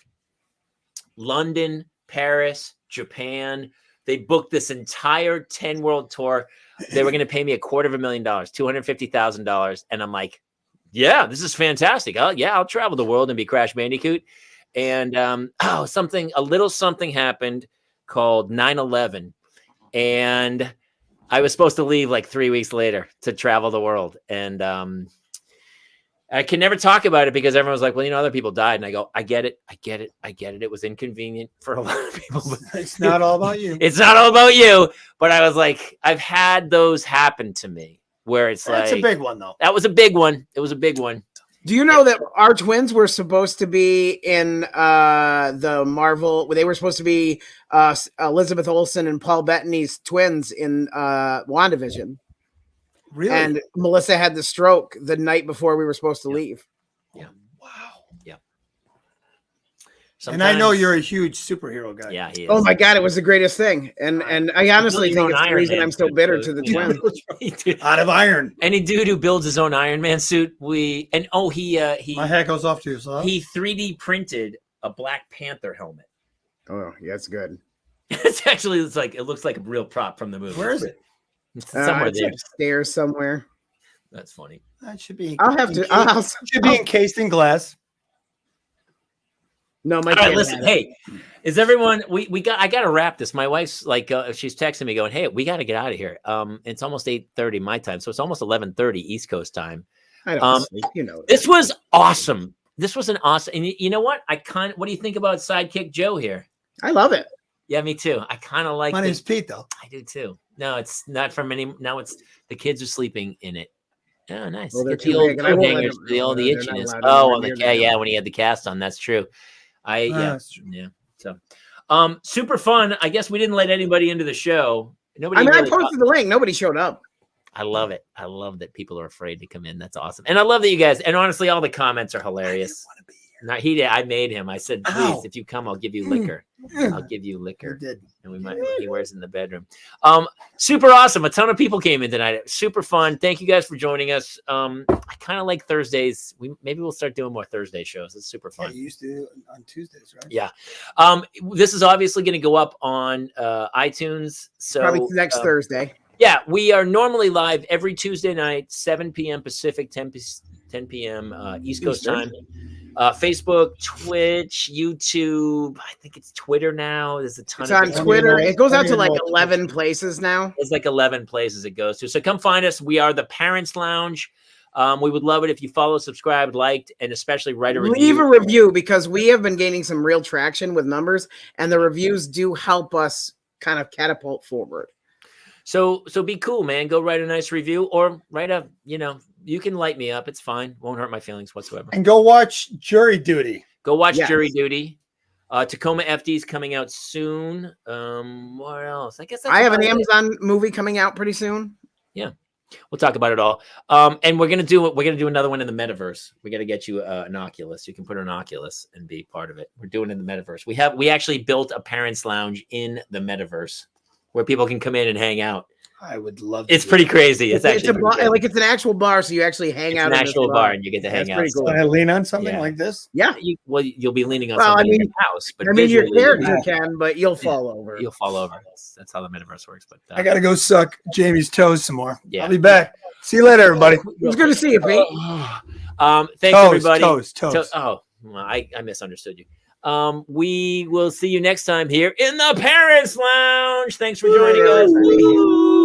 London, Paris, Japan. They booked this entire 10 world tour. They were going to pay me $250,000, $250,000. And I'm like, yeah, this is fantastic. I'll travel the world and be Crash Bandicoot. And a little something happened called 9/11. And I was supposed to leave like 3 weeks later to travel the world. And I can never talk about it because everyone's like, well, you know, other people died. And I go, I get it. It was inconvenient for a lot of people. But It's not all about you. it's not all about you. But I was like, I've had those happen to me where it's That's like. a big one, though. That was a big one. It was a big one. Do you know that our twins were supposed to be in the Marvel? They were supposed to be Elizabeth Olsen and Paul Bettany's twins in WandaVision. Really? And Melissa had the stroke the night before we were supposed to leave. Yeah. Wow. Yeah. And I know you're a huge superhero guy. Yeah, he is. Oh my God, it was the greatest thing. And I honestly Build your think own it's the Iron reason Man I'm so suit, bitter so- to the Yeah. twins. Out of iron. Any dude who builds his own Iron Man suit, he My hat goes off to you, so. he 3D printed a Black Panther helmet. Oh, yeah, it's good. It looks like a real prop from the movie. Where is it? It's somewhere It's there. upstairs somewhere. That's funny. That should be. I'll have to. Should be encased in glass. No, my All right, kid listen. had it. Hey, is everyone? I got to wrap this. My wife's like, she's texting me going, "Hey, we got to get out of here. It's almost 8:30 my time, so it's almost 11:30 East Coast time." I don't sleep, you know. This was awesome. This was an awesome. And you know what? What do you think about Sidekick Joe here? I love it. Yeah, me too. I kind of like. My name's Pete, though. I do too. No, it's not from any. Now it's the kids are sleeping in it. Oh, nice. Well, they're Get the too old big, and I won't let hangers, them- the they're not itchiness. allowed to Oh, go on the near cat. them. Yeah, when he had the cast on, that's true. Yeah, That's true. yeah. So, super fun. I guess we didn't let anybody into the show. Nobody. I mean, really I posted the link. Nobody showed up. I love it. I love that people are afraid to come in. That's awesome. And I love that you guys. And honestly, all the comments are hilarious. Want to be here. Not he did. I made him. I said, please, Ow. if you come, I'll give you liquor. I'll give you You liquor. did. And he wears in the bedroom. Super awesome. A ton of people came in tonight. Super fun. Thank you guys for joining us. I kind of like Thursdays. Maybe we'll start doing more Thursday shows. It's super Yeah, fun. you used to on Tuesdays, right? Yeah. This is obviously going to go up on iTunes. So Probably next Thursday. yeah, we are normally live every Tuesday night, 7 p.m. Pacific, 10 p.m. East Coast time. Facebook, Twitch, YouTube. I think it's Twitter now. There's a ton It's of on different- Twitter. It goes out to like Multiple 11 places now. There's like 11 places it goes to. So come find us. We are the Parents Lounge. We would love it if you follow, subscribe, liked, and especially write a review. Leave a review because we have been gaining some real traction with numbers, and the reviews do help us kind of catapult forward. So be cool, man. Go write a nice review or write a, You can light me up. It's fine. Won't hurt my feelings whatsoever. And go watch Jury Duty. Go watch Yes. Jury Duty. Tacoma FD's coming out soon. What else? I guess that's I have an about it. Amazon movie coming out pretty soon. We'll talk about it all. And we're gonna do another one in the metaverse. We got to get you an Oculus. You can put an Oculus and be part of it. We're doing it in the metaverse. We actually built a parents' lounge in the metaverse where people can come in and hang out. I would love to. It's pretty crazy. It's actually a bar, like it's an actual bar, so you actually hang it's out an in this actual bar and you get to hang That's out. pretty cool. Can I lean on something Yeah. like this? Yeah, You'll be leaning on Well, something I mean- in your house, but I mean your visually, character can, but you'll fall over. you'll fall over. That's how the metaverse works. But I got to go suck Jamie's toes some more. Yeah. I'll be back. See you later, everybody. It was good to see you, Pete. Thanks everybody. Toes. Oh, well, I misunderstood you. We will see you next time here in the Parents Lounge. Thanks for joining us.